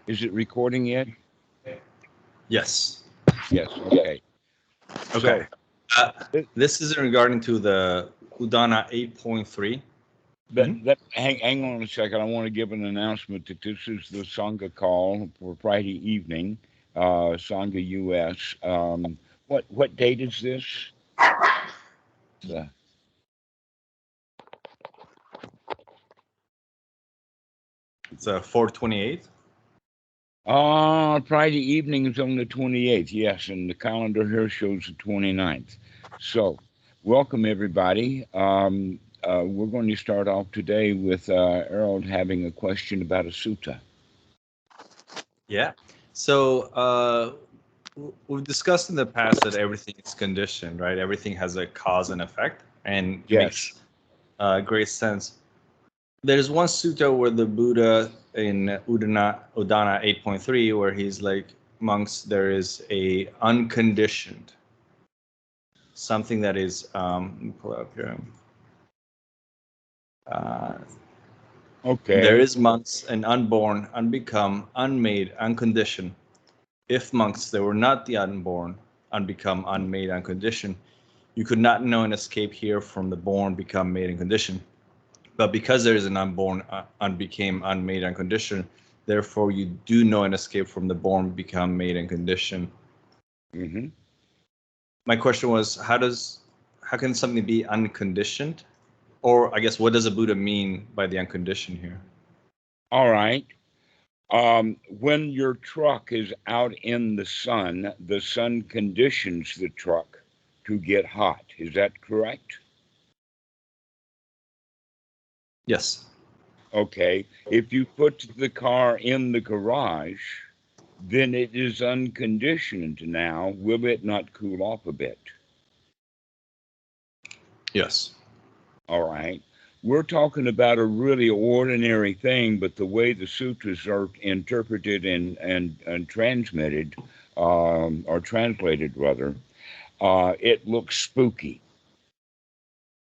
Is it recording yet? Yes. Yes. Okay. Okay. So, th- This is regarding to the Udana 8.3. hang on a second. I want to give an announcement that this is the Sangha call for Friday evening, Sangha US. What date is this? The, It's a 428. Friday evening is on the 28th. Yes, and the calendar here shows the 29th. So, welcome everybody. We're going to start off today with Harold having a question about a sutta. Yeah. So we've discussed in the past that everything is conditioned, right? Everything has a cause and effect, and it Yes. makes great sense. There's one sutta where the Buddha in Udana 8.3, where he's like, monks, there is a unconditioned, something that is, let me pull it up here. There Okay. is monks an unborn, unbecome, unmade, unconditioned. If monks, they were not the unborn, unbecome, unmade, unconditioned, you could not know and escape here from the born, become, made, and conditioned. But because there is an unborn, unbecame, unmade, unconditioned, therefore you do know and escape from the born, become, made, and conditioned. Mm-hmm. My question was, how can something be unconditioned? Or I guess, what does a Buddha mean by the unconditioned here? All right. When your truck is out in the sun conditions the truck to get hot. Is that correct? Yes. Okay. If you put the car in the garage, then it is unconditioned now. Will it not cool off a bit? Yes. All right. We're talking about a really ordinary thing, but the way the sutras are interpreted and transmitted, or translated rather, it looks spooky,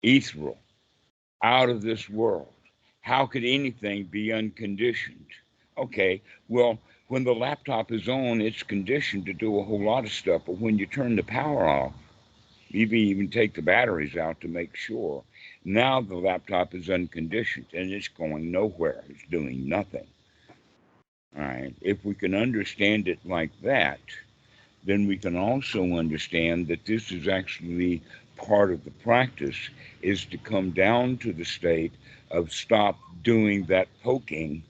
ethereal, out of this world. How could anything be unconditioned? Okay, well, when the laptop is on, it's conditioned to do a whole lot of stuff, but when you turn the power off, maybe even take the batteries out to make sure. Now the laptop is unconditioned and it's going nowhere. It's doing nothing. All right. If we can understand it like that, then we can also understand that this is actually part of the practice is to come down to the state of stop doing that poking,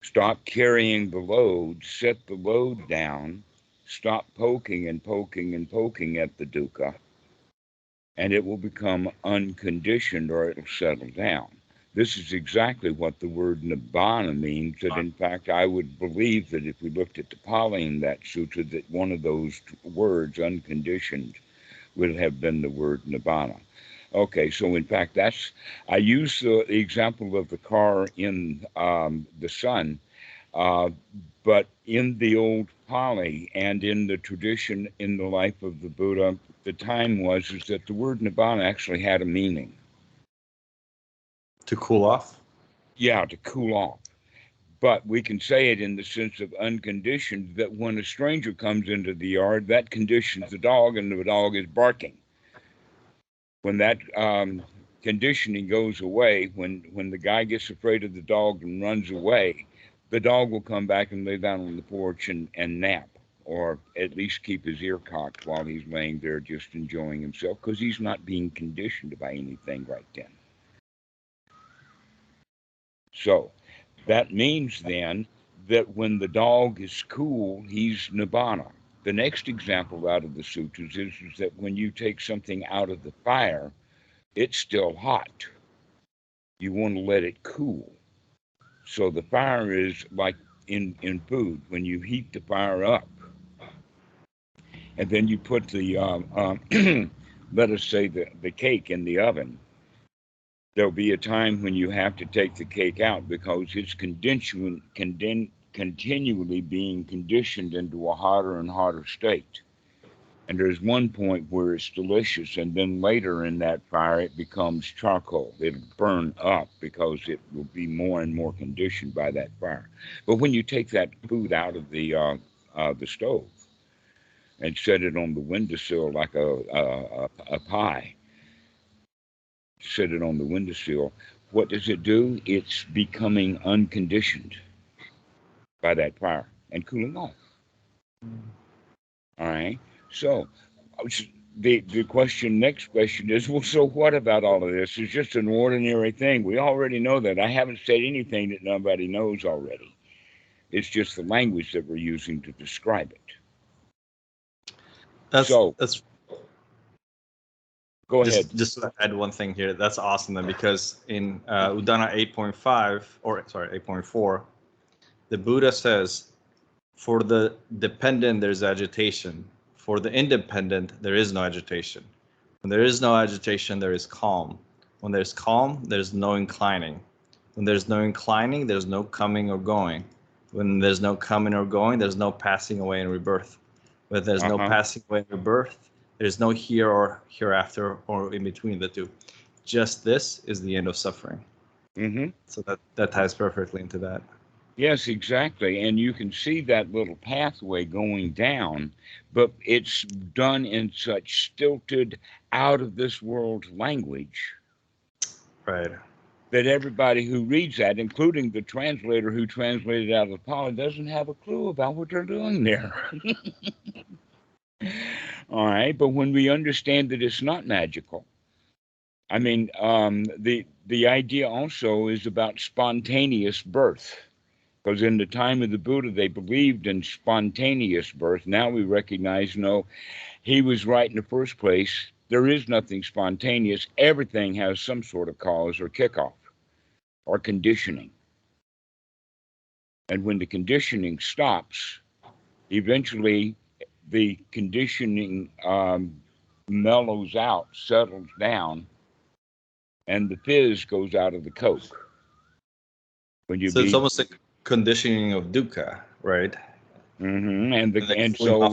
stop carrying the load, set the load down, stop poking and poking and poking at the dukkha, and it will become unconditioned or it'll settle down. This is exactly what the word nibbana means. That in fact, I would believe that if we looked at the Pali in that sutra, that one of those words, unconditioned, would have been the word nibbana. Okay, so in fact, I use the example of the car in the sun, uh, but in the old Pali and in the tradition in the life of the Buddha, the time was is that the word nibbana actually had a meaning. To cool off? Yeah, to cool off. But we can say it in the sense of unconditioned, that when a stranger comes into the yard, that conditions the dog, and the dog is barking. When that conditioning goes away, when the guy gets afraid of the dog and runs away, the dog will come back and lay down on the porch and nap, or at least keep his ear cocked while he's laying there just enjoying himself, because he's not being conditioned by anything right then. So that means then that when the dog is cool, he's nibbana. The next example out of the sutras is that when you take something out of the fire, it's still hot. You want to let it cool. So the fire is like in food, when you heat the fire up and then you put the, let us say, the cake in the oven, there'll be a time when you have to take the cake out because it's continually being conditioned into a hotter and hotter state. And there's one point where it's delicious, and then later in that fire, it becomes charcoal. It'll burn up because it will be more and more conditioned by that fire. But when you take that food out of the stove and set it on the windowsill like a pie, set it on the windowsill, what does it do? It's becoming unconditioned by that fire and cooling off. All right. So the question, next question is, well, so what about all of this? It's just an ordinary thing. We already know that. I haven't said anything that nobody knows already. It's just the language that we're using to describe it. That's Go ahead. Just to add one thing here. That's awesome then, because in Udana 8.5, or sorry, 8.4, the Buddha says, for the dependent, there's agitation. For the independent, there is no agitation. When there is no agitation, there is calm. When there's calm, there's no inclining. When there's no inclining, there's no coming or going. When there's no coming or going, there's no passing away and rebirth. When there's no passing away and rebirth, there's no here or hereafter or in between the two. Just this is the end of suffering. Mm-hmm. So that ties perfectly into that. Yes, exactly. And you can see that little pathway going down, but it's done in such stilted, out of this world language. Right. That everybody who reads that, including the translator who translated out of the Pali, doesn't have a clue about what they're doing there. All right. But when we understand that it's not magical, I mean, the idea also is about spontaneous birth. Because in the time of the Buddha, they believed in spontaneous birth. Now we recognize, no, he was right in the first place. There is nothing spontaneous. Everything has some sort of cause or kickoff or conditioning. And when the conditioning stops, eventually the conditioning mellows out, settles down, and the fizz goes out of the Coke. So it's almost like conditioning of dukkha, right? Mm-hmm. And so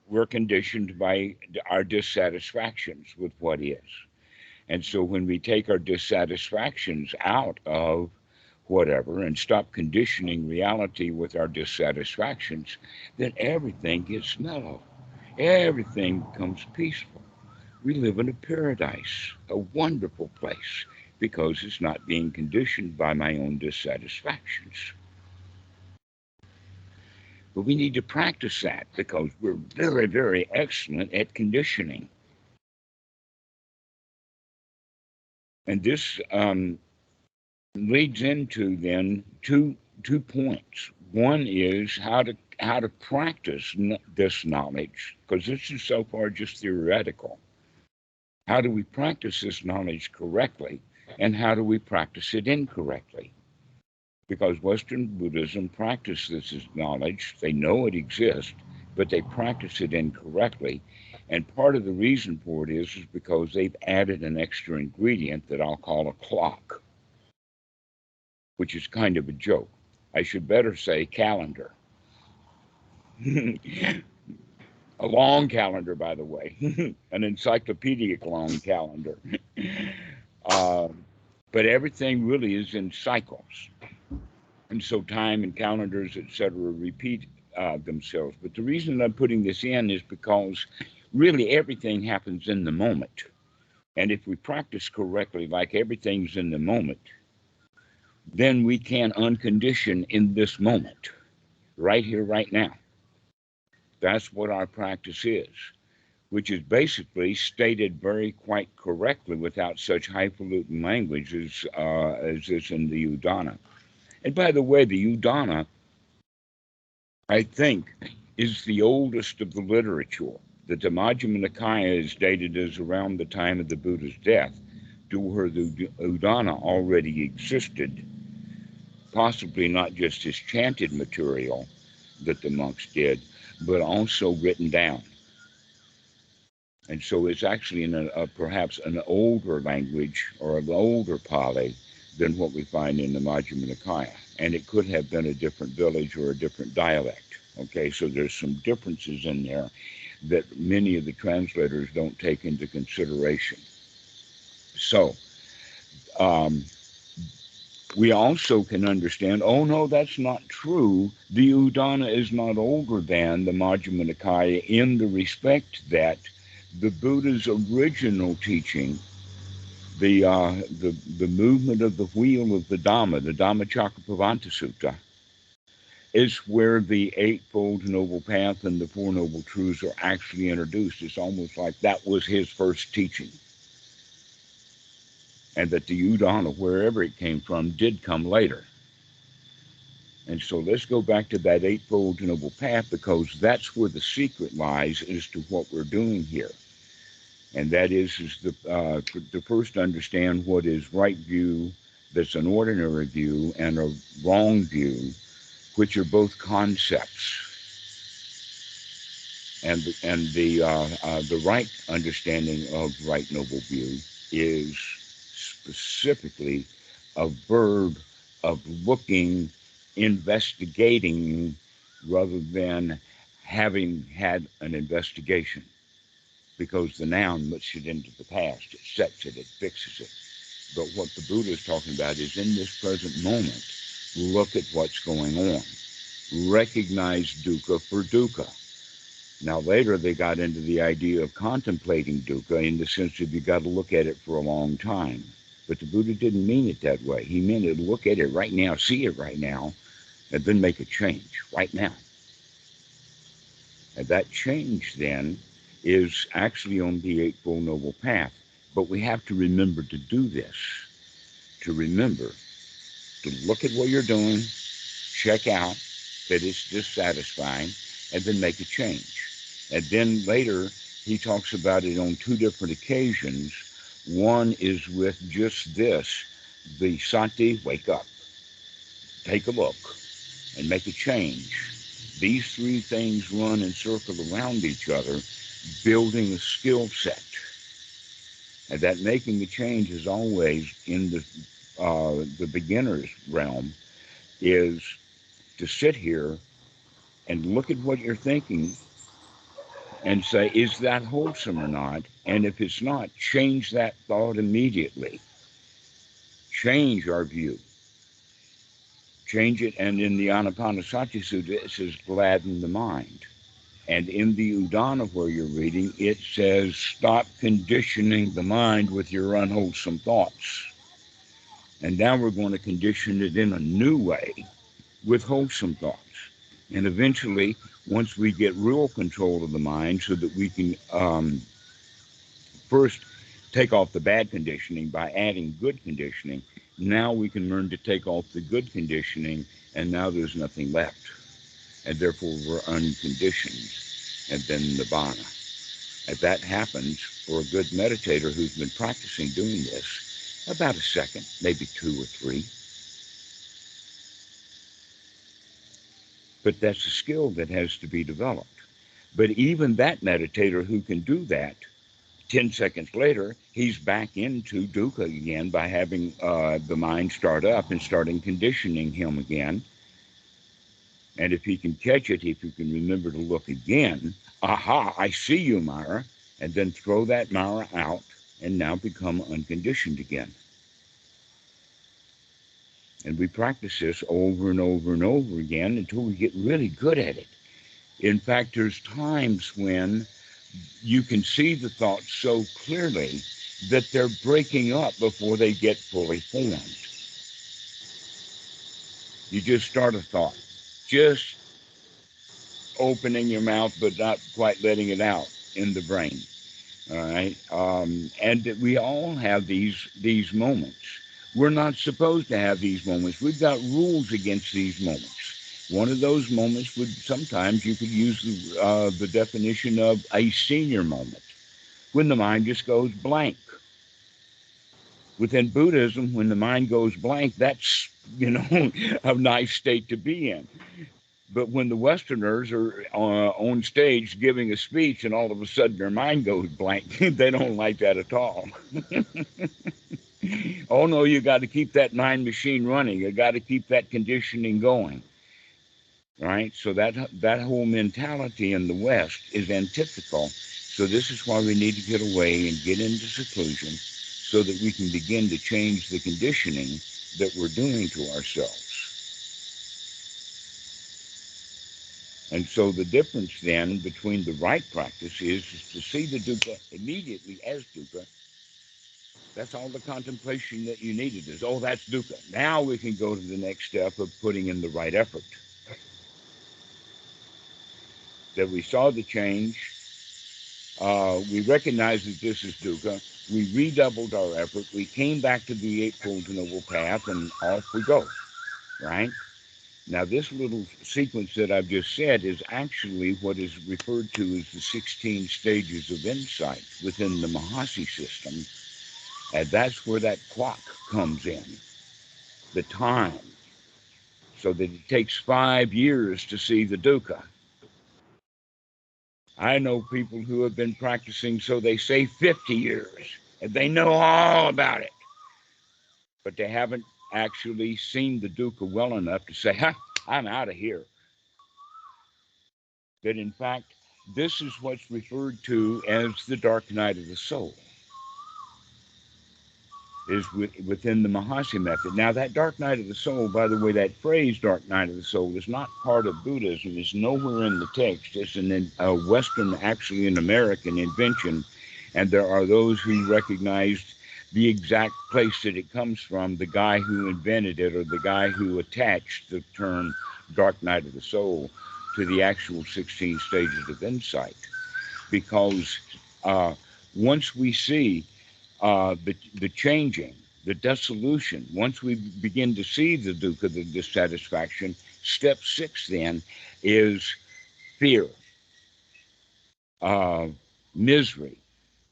we're conditioned by our dissatisfactions with what is. And so when we take our dissatisfactions out of whatever and stop conditioning reality with our dissatisfactions, then everything gets mellow. Everything becomes peaceful. We live in a paradise, a wonderful place, because it's not being conditioned by my own dissatisfactions. But we need to practice that because we're very, very excellent at conditioning. And this leads into then two points. One is how to practice this knowledge, because this is so far just theoretical. How do we practice this knowledge correctly, and how do we practice it incorrectly? Because Western Buddhism practices this knowledge. They know it exists, but they practice it incorrectly. And part of the reason for it is because they've added an extra ingredient that I'll call a clock, which is kind of a joke. I should better say calendar. A long calendar, by the way, an encyclopedic long calendar. But everything really is in cycles. And so time and calendars, etc., repeat themselves. But the reason I'm putting this in is because really everything happens in the moment. And if we practice correctly, like everything's in the moment, then we can uncondition in this moment, right here, right now. That's what our practice is, which is basically stated very quite correctly without such highfalutin language as is in the Udana. And by the way, the Udana, I think, is the oldest of the literature. The Dhammarato Nikaya is dated as around the time of the Buddha's death, to where the Udana already existed, possibly not just as chanted material that the monks did, but also written down. And so it's actually in perhaps an older language or an older Pali than what we find in the Majjhima Nikaya. And it could have been a different village or a different dialect. Okay, so there's some differences in there that many of the translators don't take into consideration. So, um, we also can understand, oh no, that's not true. The Udana is not older than the Majjhima Nikaya in the respect that the Buddha's original teaching, the movement of the wheel of the Dhammacakkappavattana Sutta, is where the Eightfold Noble Path and the Four Noble Truths are actually introduced. It's almost like that was his first teaching, and that the Udana, wherever it came from, did come later. And so let's go back to that Eightfold Noble Path, because that's where the secret lies as to what we're doing here. And that is to first understand what is right view, that's an ordinary view, and a wrong view, which are both concepts. And the right understanding of right noble view is specifically a verb of looking, investigating, rather than having had an investigation, because the noun puts it into the past, it sets it, it fixes it. But what the Buddha is talking about is in this present moment, look at what's going on. Recognize dukkha for dukkha. Now, later they got into the idea of contemplating dukkha in the sense that you got to look at it for a long time. But the Buddha didn't mean it that way. He meant it, look at it right now, see it right now, and then make a change right now. And that change then is actually on the Eightfold Noble Path. But we have to remember to do this, to remember to look at what you're doing, check out that it's dissatisfying, and then make a change. And then later, he talks about it on two different occasions. One is with just this, the sati, wake up, take a look, and make a change. These three things run and circle around each other, building a skill set. And that making a change is always in the beginner's realm, is to sit here and look at what you're thinking and say, is that wholesome or not? And if it's not, change that thought immediately. Change our view. Change it. And in the Anapanasati Sutta, it says, gladden the mind. And in the Udana, where you're reading, it says, stop conditioning the mind with your unwholesome thoughts. And now we're going to condition it in a new way with wholesome thoughts. And eventually, once we get real control of the mind so that we can first take off the bad conditioning by adding good conditioning, now we can learn to take off the good conditioning, and now there's nothing left. And therefore, we're unconditioned. And then nibbana. And that happens for a good meditator who's been practicing doing this about a second, maybe two or three. But that's a skill that has to be developed. But even that meditator who can do that, 10 seconds later, he's back into dukkha again by having the mind start up and starting conditioning him again. And if he can catch it, if he can remember to look again, aha, I see you, Mara, and then throw that Mara out and now become unconditioned again. And we practice this over and over and over again until we get really good at it. In fact, there's times when you can see the thoughts so clearly that they're breaking up before they get fully formed. You just start a thought, just opening your mouth but not quite letting it out in the brain. All right, and we all have these moments. We're not supposed to have these moments. We've got rules against these moments. One of those moments would sometimes you could use the definition of a senior moment, when the mind just goes blank. Within Buddhism, when the mind goes blank, that's a nice state to be in. But when the Westerners are on stage giving a speech and all of a sudden their mind goes blank, they don't like that at all. Oh no, you got to keep that mind machine running. You got to keep that conditioning going. right? So that whole mentality in the West is antithetical. So this is why we need to get away and get into seclusion so that we can begin to change the conditioning that we're doing to ourselves. And so the difference then between the right practice is to see the dukkha immediately as dukkha. That's all the contemplation that you needed is, oh, that's dukkha. Now we can go to the next step of putting in the right effort. That we saw the change, we recognized that this is dukkha. We redoubled our effort. We came back to the Eightfold Noble Path, and off we go, right? Now, this little sequence that I've just said is actually what is referred to as the 16 stages of insight within the Mahasi system. And that's where that clock comes in, the time, so that it takes 5 years to see the dukkha. I know people who have been practicing, so they say 50 years, and they know all about it, but they haven't actually seen the dukkha well enough to say, huh, I'm out of here. That in fact, this is what's referred to as the dark night of the soul, is within the Mahasi method. Now, that dark night of the soul, by the way, that phrase dark night of the soul is not part of Buddhism. It's nowhere in the text. It's a Western, actually an American invention. And there are those who recognized the exact place that it comes from, the guy who invented it or the guy who attached the term dark night of the soul to the actual 16 stages of insight. Because once we see the changing, the dissolution, once we begin to see the dukkha, the dissatisfaction, step 6 then is fear, uh, misery,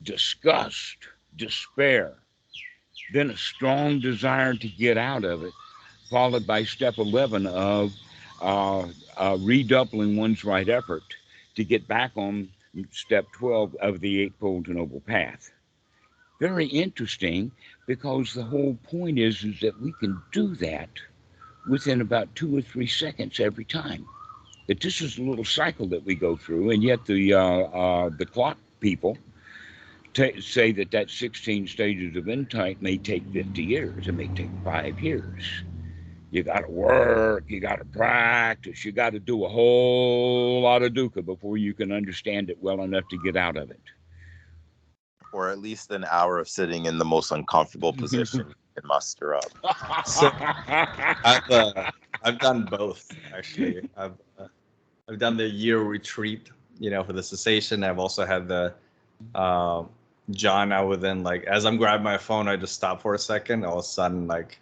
disgust, despair, then a strong desire to get out of it, followed by step 11 of redoubling one's right effort to get back on step 12 of the Eightfold Noble Path. Very interesting, because the whole point is that we can do that within about 2 or 3 seconds every time. That this is a little cycle that we go through, and yet the clock people say that that 16 stages of insight may take 50 years. It may take 5 years. You got to work, you got to practice, you got to do a whole lot of dukkha before you can understand it well enough to get out of it. Or at least an hour of sitting in the most uncomfortable position you can muster up. So I've done both actually. I've done the year retreat, for the cessation. I've also had the jhana within, like, as I'm grabbing my phone, I just stop for a second. All of a sudden, like,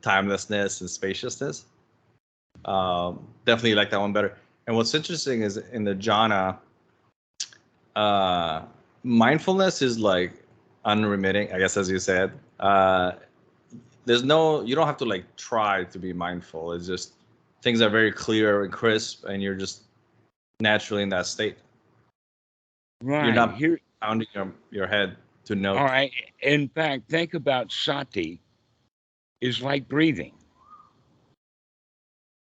timelessness and spaciousness. Definitely like that one better. And what's interesting is in the jhana, mindfulness is like unremitting, I guess, as you said. You don't have to like try to be mindful. It's just things are very clear and crisp, and you're just naturally in that state. Right. You're not pounding your head to note. All right. In fact, think about sati is like breathing.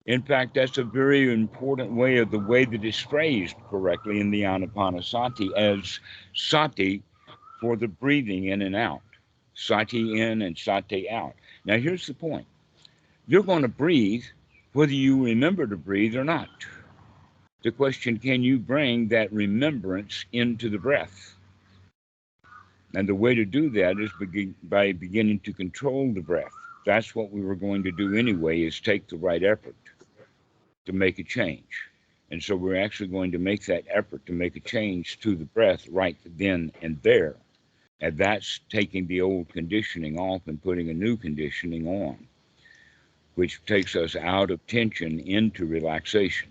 In fact, that's a very important way of the way that it's phrased correctly in the Anapanasati as sati for the breathing in and out. Sati in and sati out. Now, here's the point. You're going to breathe whether you remember to breathe or not. The question, can you bring that remembrance into the breath? And the way to do that is by beginning to control the breath. That's what we were going to do anyway, is take the right effort to make a change. And so we're actually going to make that effort to make a change to the breath right then and there. And that's taking the old conditioning off and putting a new conditioning on, which takes us out of tension into relaxation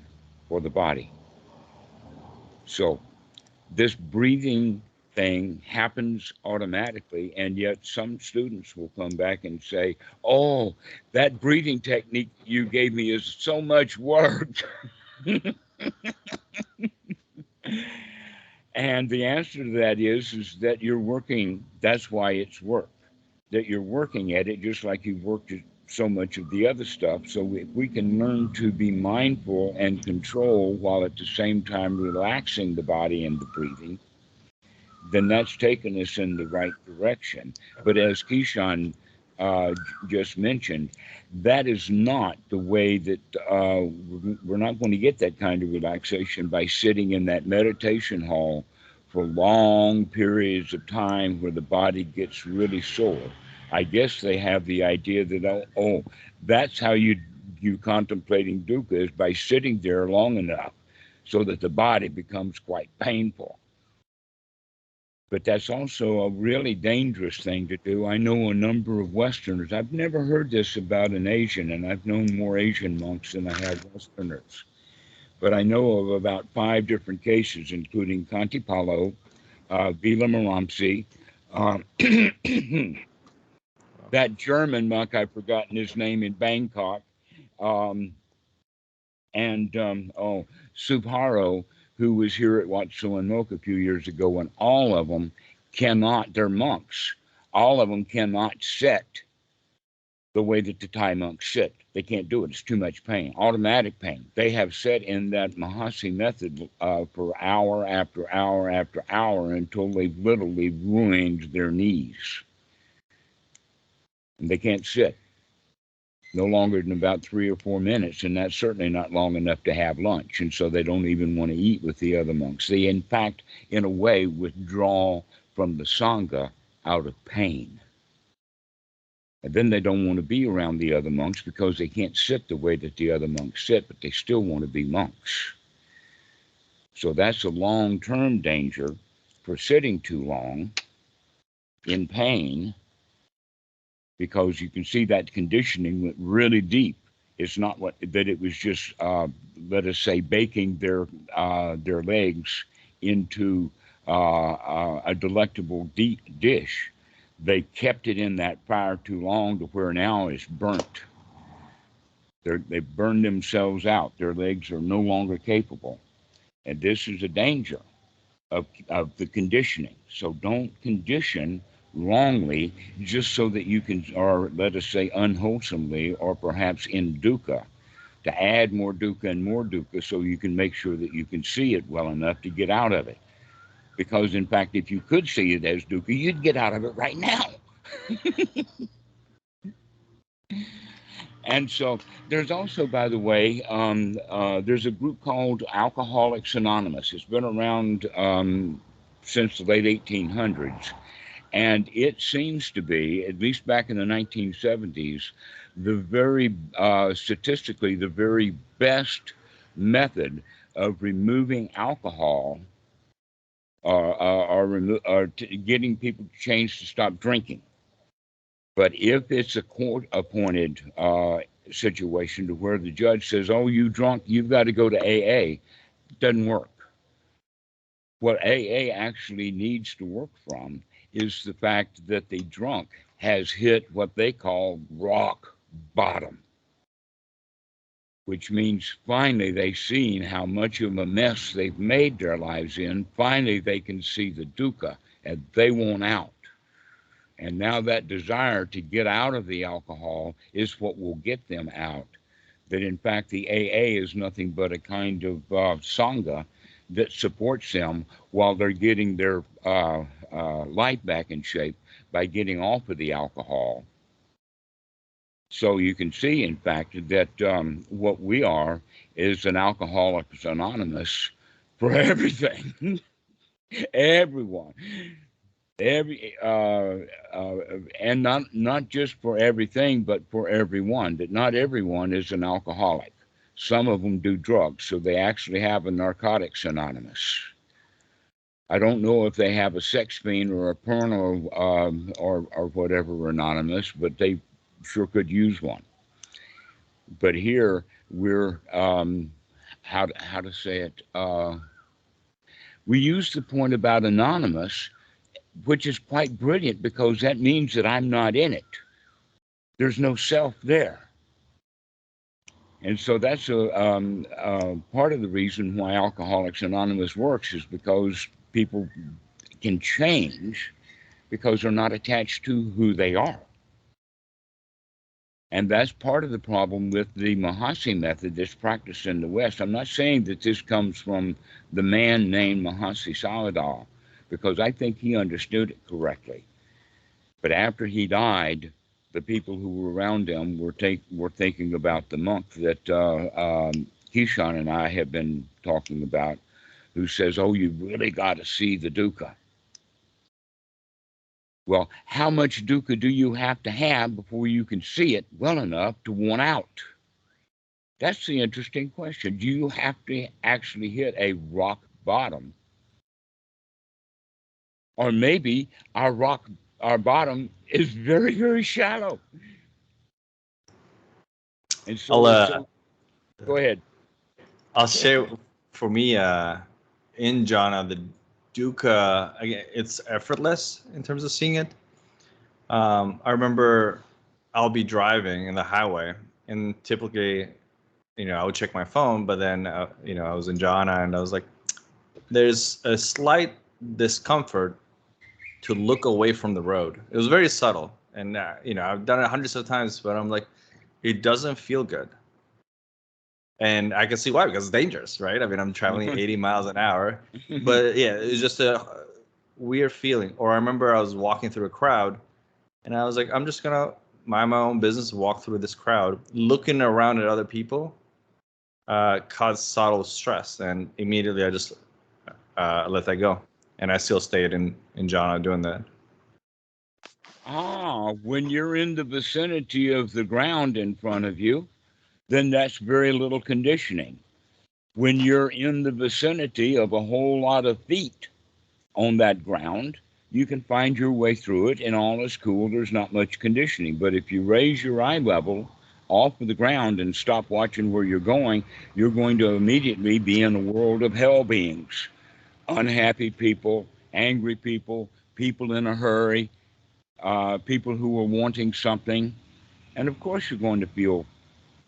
for the body. So this breathing thing happens automatically, and yet some students will come back and say, oh, that breathing technique you gave me is so much work. And the answer to that is that you're working. That's why it's work, that you're working at it just like you've worked so much of the other stuff. So if we can learn to be mindful and control while at the same time relaxing the body and the breathing, then that's taken us in the right direction. But as Keyshawn just mentioned, that is not the way that we're not going to get that kind of relaxation by sitting in that meditation hall for long periods of time where the body gets really sore. I guess they have the idea that that's how you contemplating dukkha is by sitting there long enough so that the body becomes quite painful. But that's also a really dangerous thing to do. I know a number of Westerners. I've never heard this about an Asian, and I've known more Asian monks than I have Westerners. But I know of about 5 different cases, including Kantipalo, Vila uh, that German monk, I've forgotten his name, in Bangkok, um, and Subharo, who was here at Wat Suan Mok a few years ago, and all of them cannot, they're monks, all of them cannot sit the way that the Thai monks sit. They can't do it. It's too much pain, automatic pain. They have sat in that Mahasi method for hour after hour after hour until they've literally ruined their knees. And they can't sit no longer than about 3 or 4 minutes, and that's certainly not long enough to have lunch. And so they don't even want to eat with the other monks. They, in fact, in a way, withdraw from the Sangha out of pain. And then they don't want to be around the other monks because they can't sit the way that the other monks sit, but they still want to be monks. So that's a long-term danger for sitting too long in pain, because you can see that conditioning went really deep. It's not that it was just, let us say, baking their legs into a delectable dish. They kept it in that fire too long to where now it's burnt. They burned themselves out. Their legs are no longer capable. And this is a danger of the conditioning. So don't condition wrongly just so that you can, or let us say unwholesomely, or perhaps in dukkha, to add more dukkha and more dukkha so you can make sure that you can see it well enough to get out of it. Because in fact, if you could see it as dukkha, you'd get out of it right now. And so there's also, by the way, there's a group called Alcoholics Anonymous. It's been around since the late 1800s. And it seems to be, at least back in the 1970s, the very, statistically, the very best method of removing alcohol or getting people to change to stop drinking. But if it's a court-appointed situation to where the judge says, "Oh, you drunk, you've got to go to AA," it doesn't work. What AA actually needs to work from is the fact that the drunk has hit what they call rock bottom, which means finally they've seen how much of a mess they've made their lives in. Finally, they can see the dukkha and they want out. And now that desire to get out of the alcohol is what will get them out. That in fact, the AA is nothing but a kind of Sangha that supports them while they're getting their life back in shape by getting off of the alcohol. So you can see, in fact, that what we are is an Alcoholics Anonymous for everything, everyone. And not just for everything, but for everyone. That not everyone is an alcoholic. Some of them do drugs, so they actually have a Narcotics Anonymous. I don't know if they have a sex fiend or a porno or whatever anonymous, but they sure could use one. But here we're how to say it. We use the point about anonymous, which is quite brilliant because that means that I'm not in it. There's no self there. And so that's a part of the reason why Alcoholics Anonymous works, is because people can change because they're not attached to who they are. And that's part of the problem with the Mahasi method that's practiced in the West. I'm not saying that this comes from the man named Mahasi Sayadaw, because I think he understood it correctly. But after he died, the people who were around him were thinking about the monk that Kishan and I have been talking about, who says, "Oh, you really got to see the dukkha." Well, how much dukkha do you have to have before you can see it well enough to want out? That's the interesting question. Do you have to actually hit a rock bottom? Or maybe our bottom is very, very shallow. And I'll so go ahead. I'll share for me in jhana the dukkha. Again, it's effortless in terms of seeing it. I remember I'll be driving in the highway, and typically, I would check my phone, but then, I was in jhana, and I was like, there's a slight discomfort to look away from the road. It was very subtle, and I've done it hundreds of times, but I'm like, it doesn't feel good. And I can see why, because it's dangerous, right? I mean, I'm traveling 80 miles an hour, but yeah, it's just a weird feeling. Or I remember I was walking through a crowd, and I was like, I'm just gonna mind my own business, walk through this crowd, looking around at other people, caused subtle stress, and immediately I just let that go, and I still stayed in jhana doing that. When you're in the vicinity of the ground in front of you, then that's very little conditioning. When you're in the vicinity of a whole lot of feet on that ground, you can find your way through it and all is cool. There's not much conditioning. But if you raise your eye level off of the ground and stop watching where you're going to immediately be in a world of hell beings, unhappy people, angry people, people in a hurry, people who are wanting something. And of course, you're going to feel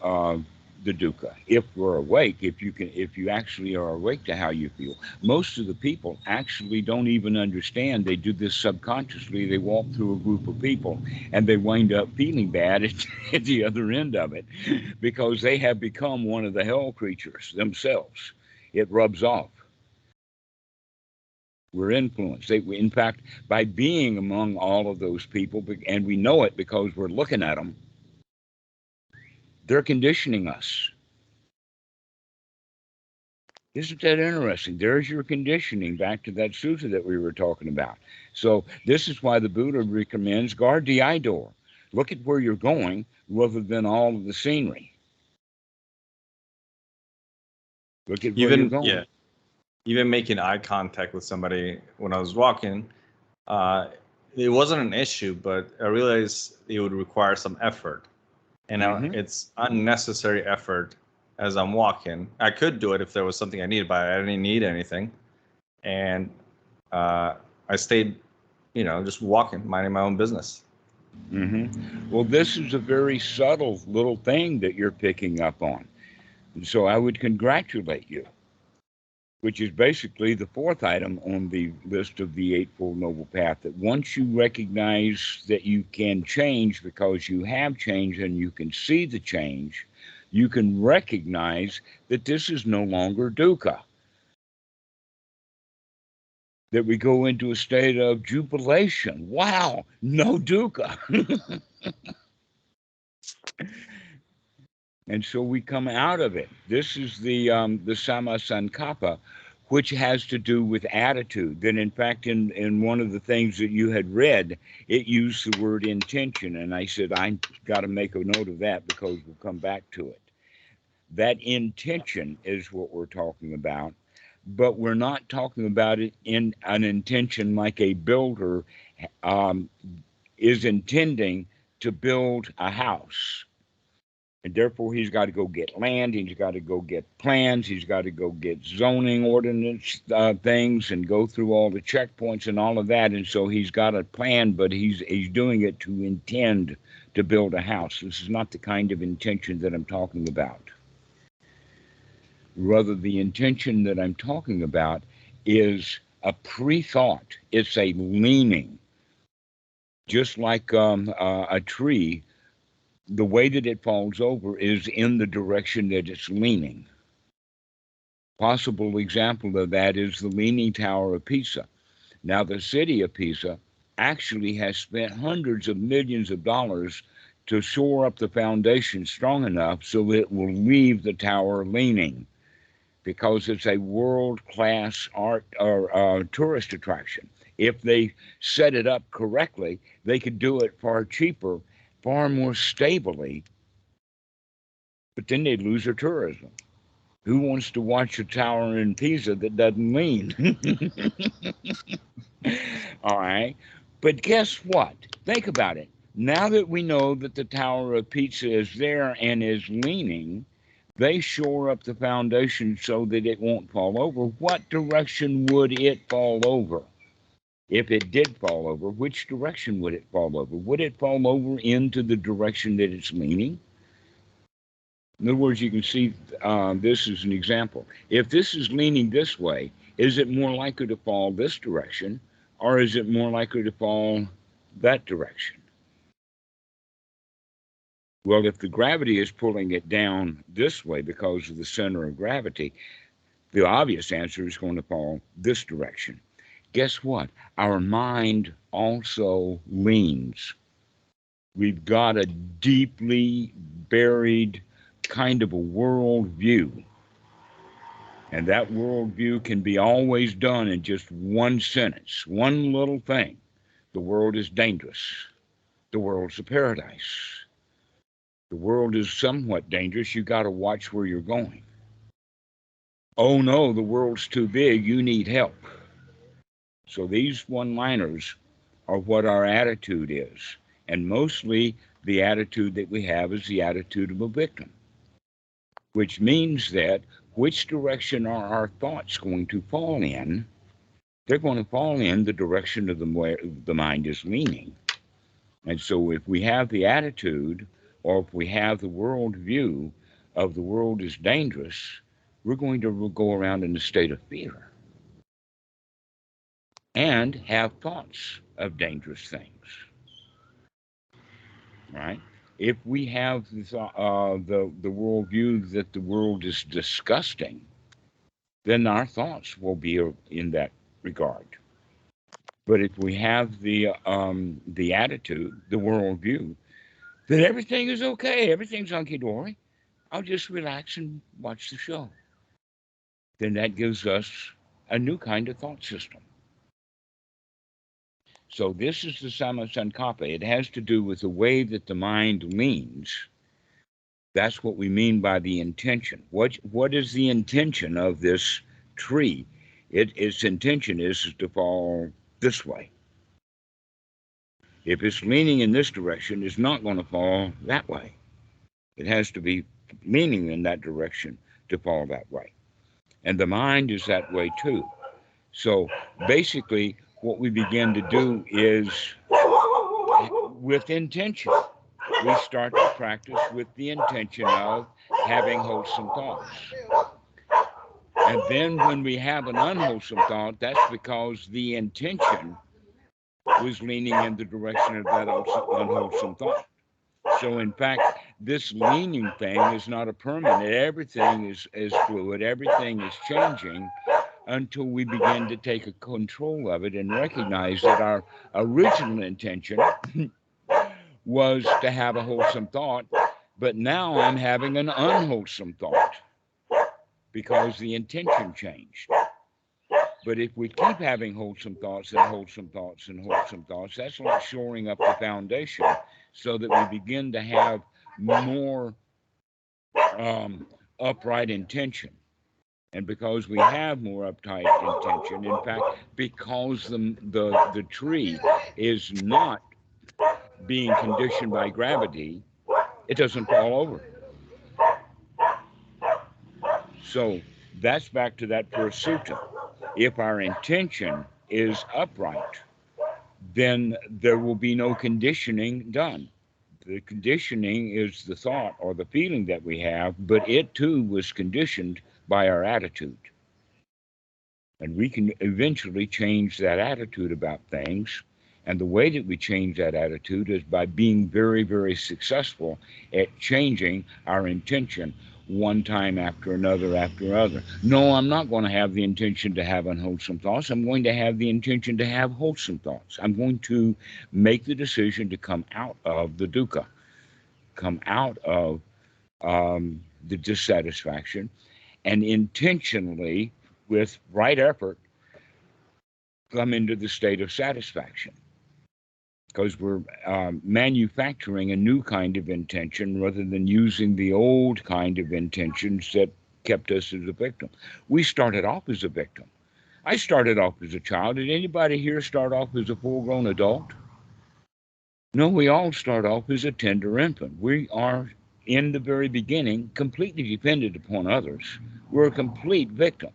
uh, the dukkha if we're awake. If you actually are awake to how you feel. Most of the people actually don't even understand. They do this subconsciously. They walk through a group of people and they wind up feeling bad at the other end of it because they have become one of the hell creatures themselves. It rubs off. We're influenced. In fact, by being among all of those people, and we know it because we're looking at them, they're conditioning us. Isn't that interesting? There's your conditioning back to that sutta that we were talking about. So this is why the Buddha recommends guard the eye door. Look at where you're going rather than all of the scenery. Look at where you're Even going. even making eye contact with somebody when I was walking, it wasn't an issue, but I realized it would require some effort, and it's unnecessary effort as I'm walking. I could do it if there was something I needed, but I didn't need anything, and I stayed, just walking, minding my own business. Well, this is a very subtle little thing that you're picking up on. And so I would congratulate you, which is basically the fourth item on the list of the Eightfold Noble Path, that once you recognize that you can change because you have changed and you can see the change, you can recognize that this is no longer dukkha, that we go into a state of jubilation. Wow, no dukkha. And so we come out of it. This is the Samma Sankappa, which has to do with attitude. Then, in fact, in one of the things that you had read, it used the word intention. And I said, I got to make a note of that because we'll come back to it. That intention is what we're talking about. But we're not talking about it in an intention like a builder is intending to build a house. And therefore, he's got to go get land. He's got to go get plans. He's got to go get zoning ordinance things and go through all the checkpoints and all of that. And so he's got a plan, but he's doing it to intend to build a house. This is not the kind of intention that I'm talking about. Rather, the intention that I'm talking about is a pre-thought. It's a leaning, just like a tree the way that it falls over is in the direction that it's leaning. Possible example of that is the Leaning Tower of Pisa. Now, the city of Pisa actually has spent hundreds of millions of dollars to shore up the foundation strong enough so it will leave the tower leaning, because it's a world-class art or tourist attraction. If they set it up correctly, they could do it far cheaper, far more stably, but then they'd lose their tourism. Who wants to watch a tower in Pisa that doesn't lean? All right. But guess what? Think about it. Now that we know that the Tower of Pisa is there and is leaning, they shore up the foundation so that it won't fall over. What direction would it fall over? If it did fall over, which direction would it fall over? Would it fall over into the direction that it's leaning? In other words, you can see this is an example. If this is leaning this way, is it more likely to fall this direction, or is it more likely to fall that direction? Well, if the gravity is pulling it down this way because of the center of gravity, the obvious answer is going to fall this direction. Guess what? Our mind also leans. We've got a deeply buried kind of a world view. And that worldview can be always done in just one sentence, one little thing. The world is dangerous. The world's a paradise. The world is somewhat dangerous. You got to watch where you're going. Oh no, the world's too big. You need help. So these one-liners are what our attitude is. And mostly the attitude that we have is the attitude of a victim, which means that which direction are our thoughts going to fall in? They're going to fall in the direction of the mind is leaning. And so if we have the attitude, or if we have the world view of the world is dangerous, we're going to go around in a state of fear and have thoughts of dangerous things, right? If we have the world view that the world is disgusting, then our thoughts will be in that regard. But if we have the attitude, the worldview, that everything is okay, everything's hunky dory, I'll just relax and watch the show, then that gives us a new kind of thought system. So this is the Samma Sankappa. It has to do with the way that the mind leans. That's what we mean by the intention. What is the intention of this tree? Its intention is to fall this way. If it's leaning in this direction, it's not going to fall that way. It has to be leaning in that direction to fall that way. And the mind is that way too. So basically, what we begin to do is with intention. We start to practice with the intention of having wholesome thoughts. And then when we have an unwholesome thought, that's because the intention was leaning in the direction of that unwholesome thought. So in fact, this leaning thing is not a permanent. Everything is fluid. Everything is changing until we begin to take a control of it and recognize that our original intention was to have a wholesome thought, but now I'm having an unwholesome thought because the intention changed. But if we keep having wholesome thoughts and wholesome thoughts and wholesome thoughts, that's like shoring up the foundation so that we begin to have more upright intention. And because we have more upright intention, in fact, because the tree is not being conditioned by gravity, it doesn't fall over. So that's back to that first sutta. If our intention is upright, then there will be no conditioning done. The conditioning is the thought or the feeling that we have, but it too was conditioned by our attitude. And we can eventually change that attitude about things And the way that we change that attitude is by being very, very successful at changing our intention one time after another after another. No, I'm not going to have the intention to have unwholesome thoughts. I'm going to have the intention to have wholesome thoughts. I'm going to make the decision to come out of the dukkha, come out of the dissatisfaction, and intentionally, with right effort, come into the state of satisfaction. Because we're manufacturing a new kind of intention rather than using the old kind of intentions that kept us as a victim. We started off as a victim. I started off as a child. Did anybody here start off as a full grown adult? No, we all start off as a tender infant. We are, in the very beginning, completely dependent upon others. We're a complete victim.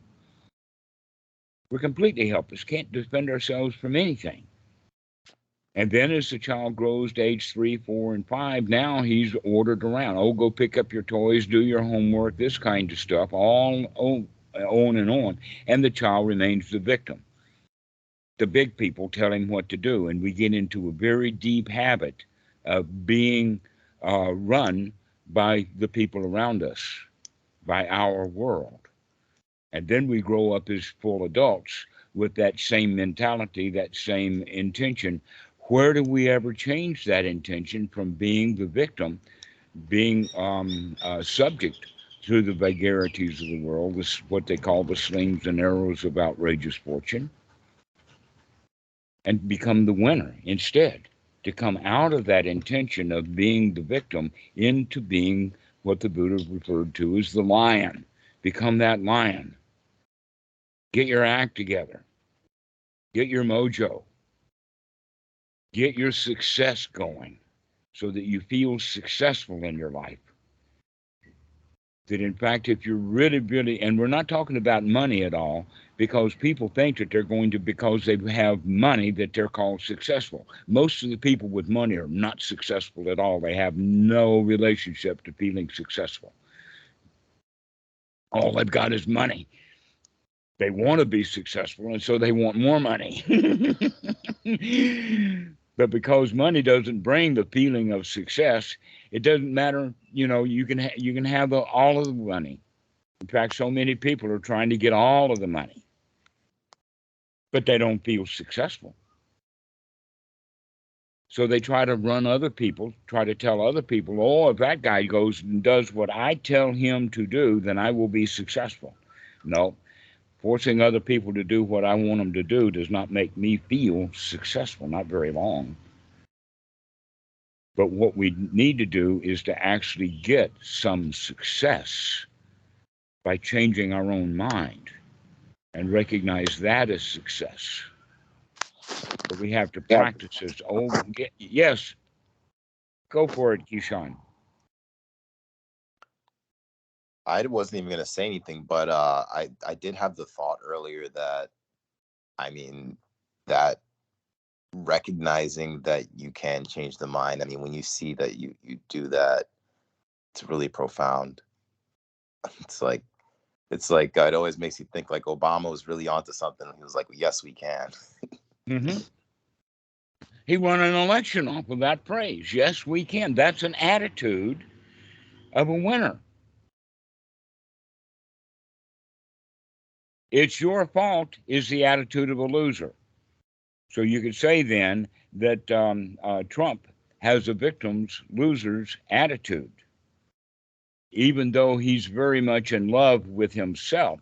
We're completely helpless, can't defend ourselves from anything. And then as the child grows to age 3, 4, and 5, now he's ordered around. Oh, go pick up your toys, do your homework, this kind of stuff, all on and on. And the child remains the victim. The big people tell him what to do. And we get into a very deep habit of being run by the people around us, by our world. And then we grow up as full adults with that same mentality, that same intention. Where do we ever change that intention from being the victim, being subject to the vagaries of the world, this, what they call the slings and arrows of outrageous fortune, and become the winner instead? To come out of that intention of being the victim into being what the Buddha referred to as the lion. Become that lion. Get your act together. Get your mojo. Get your success going so that you feel successful in your life. That in fact, if you're really, really, and we're not talking about money at all, because people think that they're going to, because they have money, that they're called successful. Most of the people with money are not successful at all. They have no relationship to feeling successful. All they've got is money. They want to be successful, and so they want more money. But because money doesn't bring the feeling of success, it doesn't matter. You know, you can have all of the money. In fact, so many people are trying to get all of the money, but they don't feel successful. So they try to run other people, try to tell other people, oh, if that guy goes and does what I tell him to do, then I will be successful. No, forcing other people to do what I want them to do does not make me feel successful, not very long. But what we need to do is to actually get some success by changing our own mind and recognize that as success. But we have to practice this. Oh, yes, go for it, Kishan. I wasn't even going to say anything, but I did have the thought earlier that, I mean, that recognizing that you can change the mind. I mean, when you see that you do that, it's really profound. It's like it always makes you think like Obama was really onto something. He was like, yes, we can. Mm-hmm. He won an election off of that phrase. Yes, we can. That's an attitude of a winner. It's your fault is the attitude of a loser. So you could say then that Trump has a victim's loser's attitude. Even though he's very much in love with himself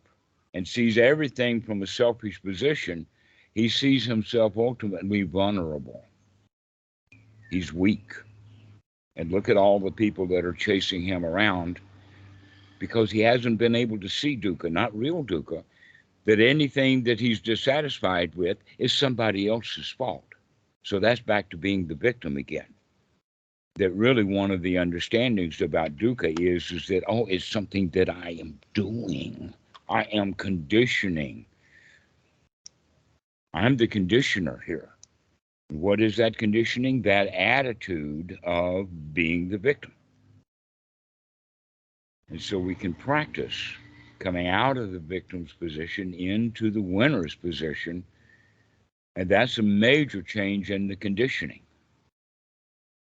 and sees everything from a selfish position, he sees himself ultimately vulnerable. He's weak. And look at all the people that are chasing him around because he hasn't been able to see dukkha, not real dukkha, that anything that he's dissatisfied with is somebody else's fault. So that's back to being the victim again. That really one of the understandings about dukkha is that, oh, it's something that I am doing. I am conditioning. I'm the conditioner here. What is that conditioning? That attitude of being the victim. And so we can practice coming out of the victim's position into the winner's position And that's a major change in the conditioning.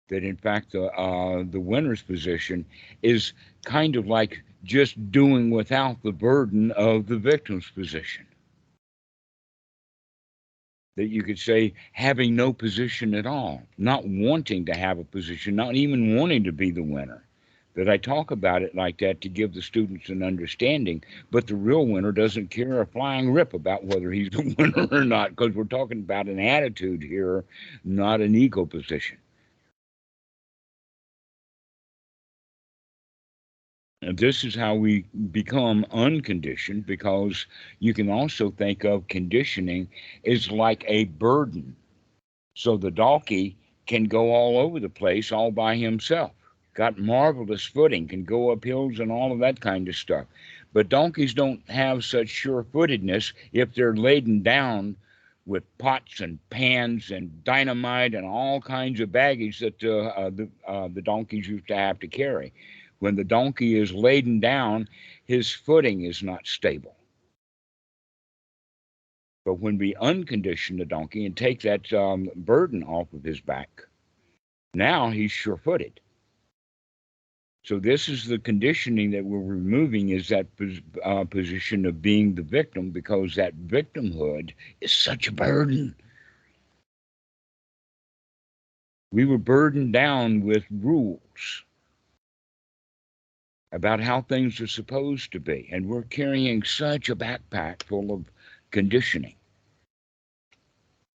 That in fact the winner's position is kind of like just doing without the burden of the victim's position. That you could say having no position at all, not wanting to have a position, not even wanting to be the winner. That I talk about it like that to give the students an understanding, but the real winner doesn't care a flying rip about whether he's the winner or not, because we're talking about an attitude here, not an ego position. And this is how we become unconditioned, because you can also think of conditioning as like a burden. So the donkey can go all over the place all by himself. Got marvelous footing, can go up hills and all of that kind of stuff. But donkeys don't have such sure footedness if they're laden down with pots and pans and dynamite and all kinds of baggage that the donkeys used to have to carry. When the donkey is laden down, his footing is not stable. But when we uncondition the donkey and take that burden off of his back, now he's sure-footed. So this is the conditioning that we're removing, is that position of being the victim, because that victimhood is such a burden. We were burdened down with rules about how things are supposed to be, and we're carrying such a backpack full of conditioning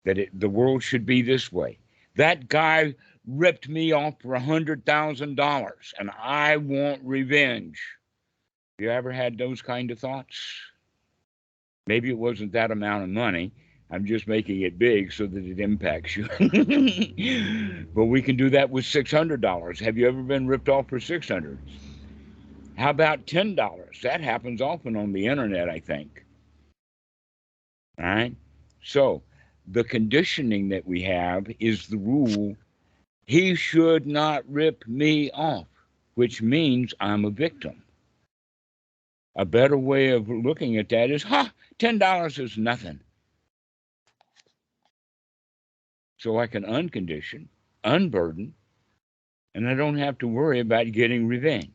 that the world should be this way. That guy ripped me off for $100,000 and I want revenge. You ever had those kind of thoughts? Maybe it wasn't that amount of money. I'm just making it big so that it impacts you. But we can do that with $600. Have you ever been ripped off for $600? How about $10? That happens often on the internet, I think. All right. So the conditioning that we have is the rule: he should not rip me off, which means I'm a victim. A better way of looking at that is, $10 is nothing. So I can uncondition, unburden, and I don't have to worry about getting revenge.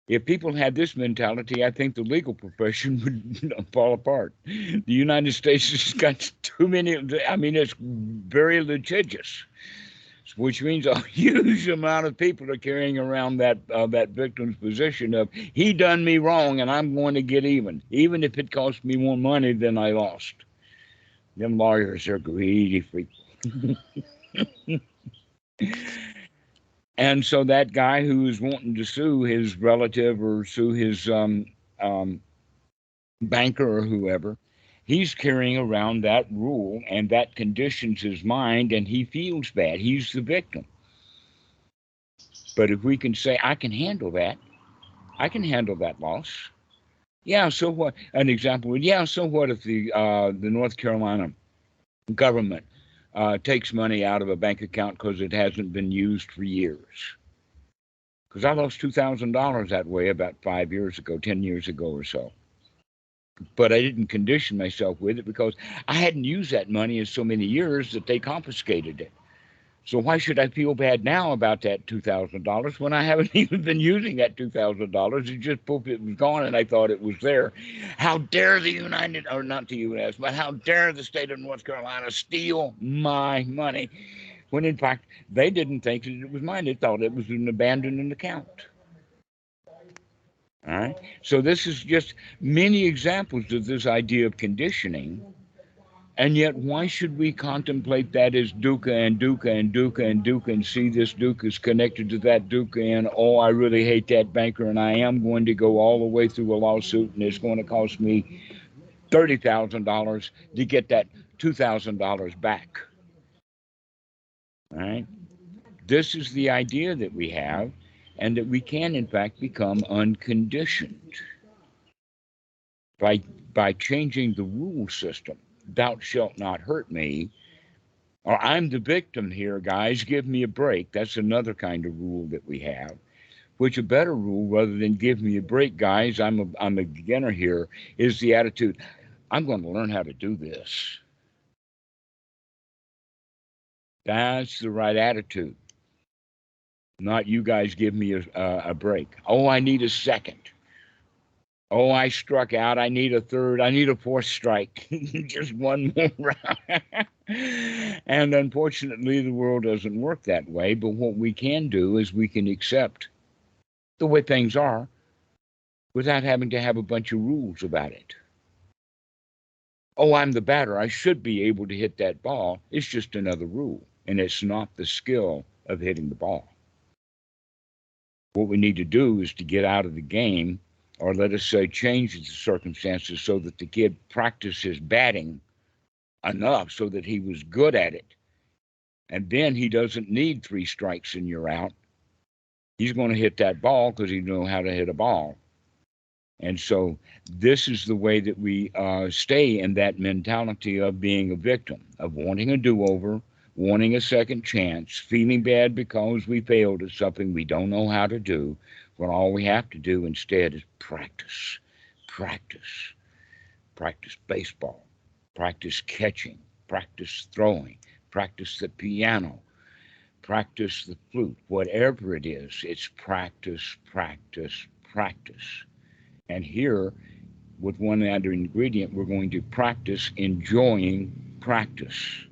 If people had this mentality, I think the legal profession would fall apart. The United States has got too many, I mean, it's very litigious, which means a huge amount of people are carrying around that victim's position of, he done me wrong and I'm going to get even if it costs me more money than I lost. Them lawyers are greedy people. And so that guy who is wanting to sue his relative or sue his banker or whoever, he's carrying around that rule, and that conditions his mind, and he feels bad. He's the victim. But if we can say, I can handle that, I can handle that loss. Yeah, so what? An example would, yeah, so what if the North Carolina government takes money out of a bank account because it hasn't been used for years? Because I lost $2,000 that way about 5 years ago, 10 years ago or so. But I didn't condition myself with it because I hadn't used that money in so many years that they confiscated it. So why should I feel bad now about that $2,000 when I haven't even been using that $2,000? It just poof, it was gone, and I thought it was there. How dare the United, or not the U.S., but how dare the state of North Carolina steal my money? When in fact, they didn't think that it was mine. They thought it was an abandoned account. All right. So this is just many examples of this idea of conditioning. And yet, why should we contemplate that as dukkha and dukkha and dukkha and dukkha, and see this dukkha is connected to that dukkha, and oh, I really hate that banker, and I am going to go all the way through a lawsuit, and it's going to cost me $30,000 to get that $2,000 back. All right. This is the idea that we have, and that we can, in fact, become unconditioned by changing the rule system. Thou shalt not hurt me, or I'm the victim here, guys, give me a break. That's another kind of rule that we have, which a better rule, rather than give me a break, guys, I'm a beginner here, is the attitude, I'm going to learn how to do this. That's the right attitude. Not you guys give me a break. Oh, I need a second. Oh, I struck out. I need a third. I need a fourth strike. Just one more round. And unfortunately, the world doesn't work that way. But what we can do is we can accept the way things are without having to have a bunch of rules about it. Oh, I'm the batter. I should be able to hit that ball. It's just another rule. And it's not the skill of hitting the ball. What we need to do is to get out of the game, or let us say change the circumstances so that the kid practices batting enough so that he was good at it. And then he doesn't need 3 strikes and you're out. He's going to hit that ball because he knows how to hit a ball. And so this is the way that we stay in that mentality of being a victim, of wanting a do-over, wanting a second chance, feeling bad because we failed at something we don't know how to do, when all we have to do instead is practice, practice, practice baseball, practice catching, practice throwing, practice the piano, practice the flute, whatever it is, it's practice, practice, practice. And here, with one other ingredient, we're going to practice enjoying practice.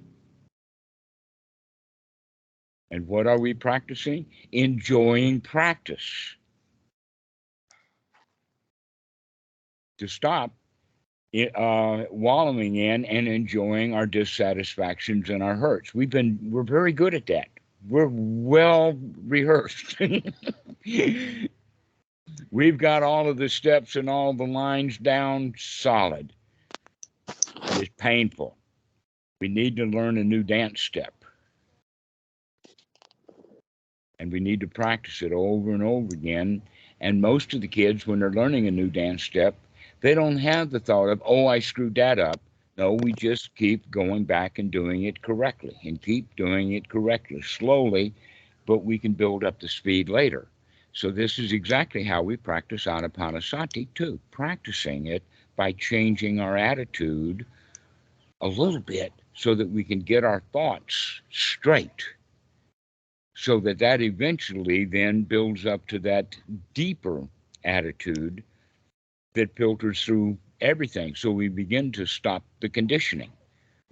And what are we practicing? Enjoying practice. To stop wallowing in and enjoying our dissatisfactions and our hurts. We're very good at that. We're well rehearsed. We've got all of the steps and all the lines down solid. But it's painful. We need to learn a new dance step. And we need to practice it over and over again. And most of the kids, when they're learning a new dance step, they don't have the thought of, oh, I screwed that up. No, we just keep going back and doing it correctly and keep doing it correctly, slowly, but we can build up the speed later. So this is exactly how we practice Anapanasati too, practicing it by changing our attitude a little bit so that we can get our thoughts straight, so that that eventually then builds up to that deeper attitude that filters through everything. So we begin to stop the conditioning.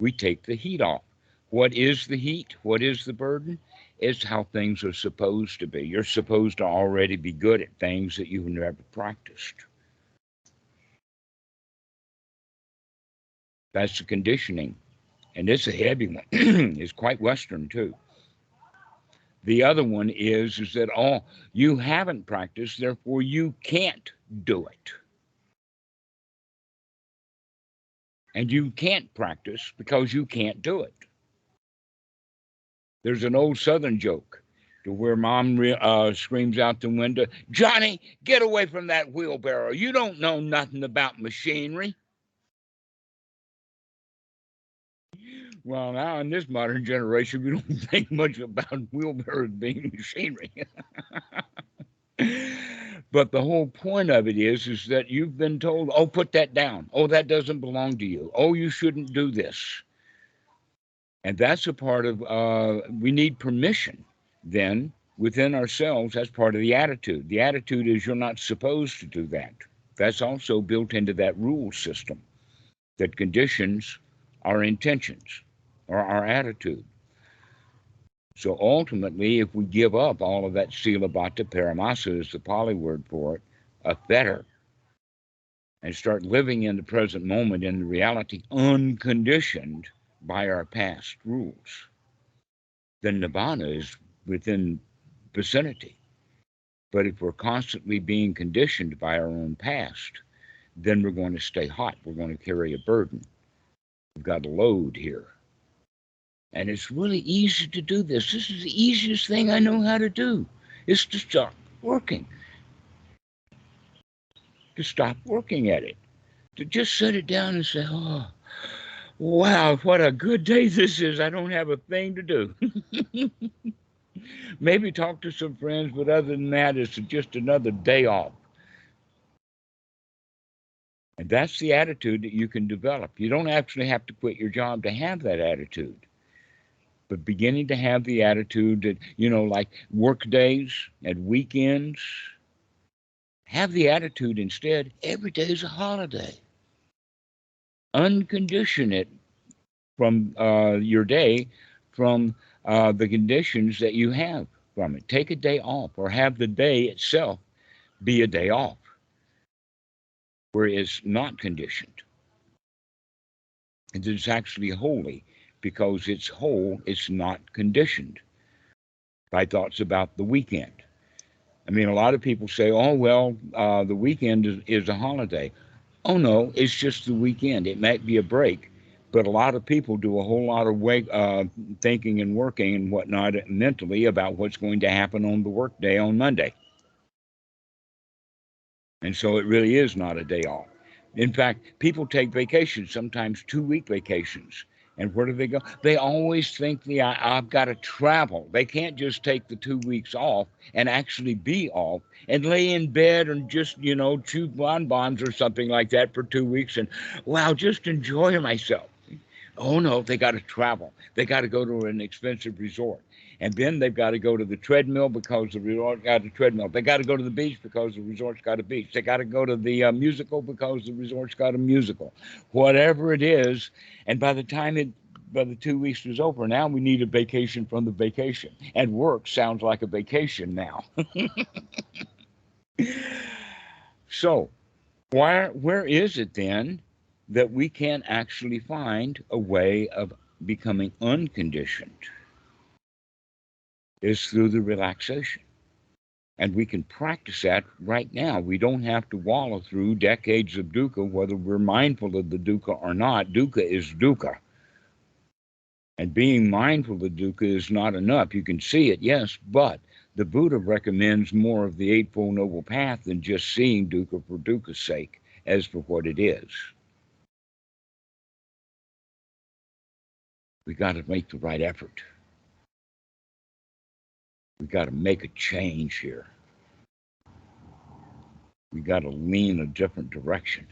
We take the heat off. What is the heat? What is the burden? It's how things are supposed to be. You're supposed to already be good at things that you've never practiced. That's the conditioning. And it's a heavy one. It's quite Western too. The other one is that, oh, you haven't practiced, therefore you can't do it. And you can't practice because you can't do it. There's an old Southern joke to where mom screams out the window, Johnny, get away from that wheelbarrow. You don't know nothing about machinery. Well, now in this modern generation, we don't think much about wheelbarrows being machinery. But the whole point of it is that you've been told, oh, put that down. Oh, that doesn't belong to you. Oh, you shouldn't do this. And that's a part of, we need permission then within ourselves. That's part of the attitude. The attitude is you're not supposed to do that. That's also built into that rule system that conditions our intentions or our attitude. So ultimately, if we give up all of that silabhata paramasa, is the Pali word for it, a fetter, and start living in the present moment in the reality unconditioned by our past rules, then nibbana is within vicinity. But if we're constantly being conditioned by our own past, then we're going to stay hot. We're going to carry a burden. We've got a load here. And it's really easy to do this. This is the easiest thing I know how to do, is to stop working, to stop working at it, to just set it down and say, oh, wow, what a good day this is. I don't have a thing to do. Maybe talk to some friends, but other than that, it's just another day off. And that's the attitude that you can develop. You don't actually have to quit your job to have that attitude, but beginning to have the attitude that, like work days and weekends, have the attitude instead, every day is a holiday. Uncondition it from your day, from the conditions that you have from it. Take a day off or have the day itself be a day off where it's not conditioned. And it's actually holy because it's whole, it's not conditioned by thoughts about the weekend. I mean, a lot of people say, oh, well, the weekend is a holiday. Oh, no, it's just the weekend. It might be a break. But a lot of people do a whole lot of thinking and working and whatnot mentally about what's going to happen on the work day on Monday. And so it really is not a day off. In fact, people take vacations, sometimes 2-week vacations. And where do they go? They always think I've got to travel. They can't just take the 2 weeks off and actually be off and lay in bed and just, chew bonbons or something like that for 2 weeks and, wow, just enjoy myself. Oh no, they got to travel. They got to go to an expensive resort. And then they've got to go to the treadmill because the resort got a treadmill. They got to go to the beach because the resort's got a beach. They got to go to the musical because the resort's got a musical. Whatever it is, and by the 2 weeks is over, now we need a vacation from the vacation. And work sounds like a vacation now. So, where is it then that we can actually find a way of becoming unconditioned? Is through the relaxation. And we can practice that right now. We don't have to wallow through decades of dukkha, whether we're mindful of the dukkha or not. Dukkha is dukkha. And being mindful of the dukkha is not enough. You can see it, yes, but the Buddha recommends more of the Eightfold Noble Path than just seeing dukkha for dukkha's sake, as for what it is. We got to make the right effort. We got to make a change here. We got to lean a different direction.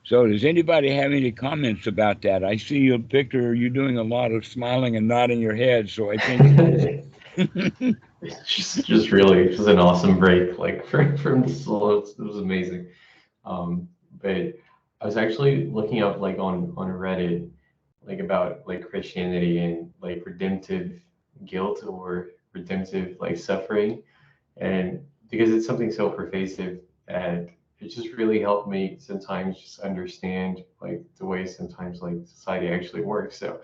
So does anybody have any comments about that? I see you, Victor, you're doing a lot of smiling and nodding your head, so I think It's just really just an awesome break, like from the slow. It was amazing. But I was actually looking up like on Reddit, like about like Christianity and like redemptive guilt or redemptive like suffering, and because it's something so pervasive, and it just really helped me sometimes just understand like the way sometimes like society actually works. So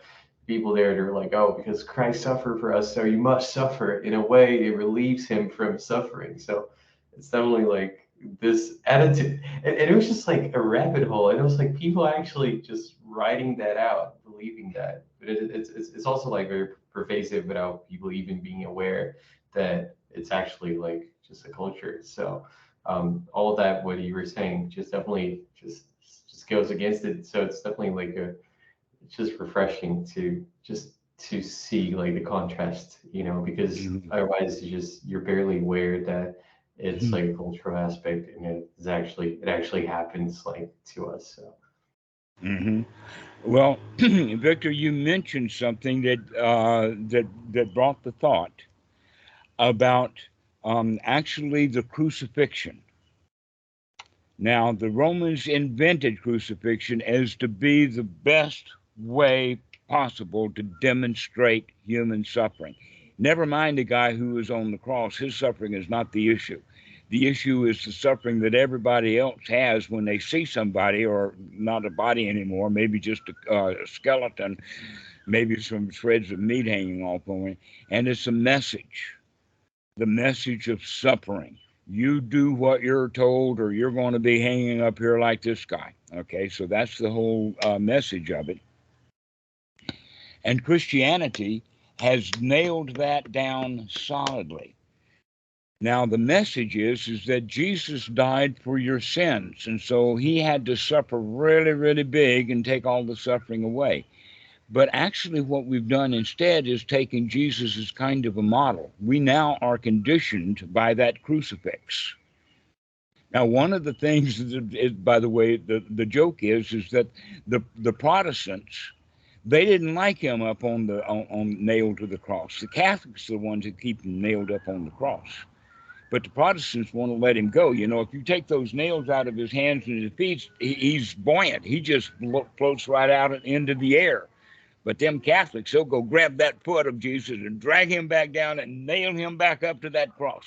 people there, they're like, oh, because Christ suffered for us, so you must suffer. In a way, it relieves him from suffering. So it's definitely like this attitude. And it was just like a rabbit hole. And it was like people actually just writing that out, believing that. But it's also like very pervasive without people even being aware that it's actually like just a culture. So all of that, what you were saying, just definitely just goes against it. So it's definitely like it's just refreshing to see like the contrast, because otherwise you're barely aware that it's like a cultural aspect and it actually happens like to us. So mm-hmm. Well, Victor, you mentioned something that brought the thought about actually the crucifixion. Now, the Romans invented crucifixion as to be the best way possible to demonstrate human suffering. Never mind the guy who was on the cross, his suffering is not the issue. The issue is the suffering that everybody else has when they see somebody, or not a body anymore, maybe just a skeleton, maybe some shreds of meat hanging off on it. And it's a message, the message of suffering. You do what you're told, or you're going to be hanging up here like this guy. Okay, so that's the whole message of it. And Christianity has nailed that down solidly. Now, the message is that Jesus died for your sins. And so he had to suffer really, really big and take all the suffering away. But actually, what we've done instead is taken Jesus as kind of a model. We now are conditioned by that crucifix. Now, one of the things, by the way, the joke is that the Protestants, they didn't like him up on nailed to the cross. The Catholics are the ones that keep him nailed up on the cross. But the Protestants want to let him go. You know, if you take those nails out of his hands and his feet, he's buoyant. He just floats right out into the air. But them Catholics, they'll go grab that foot of Jesus and drag him back down and nail him back up to that cross,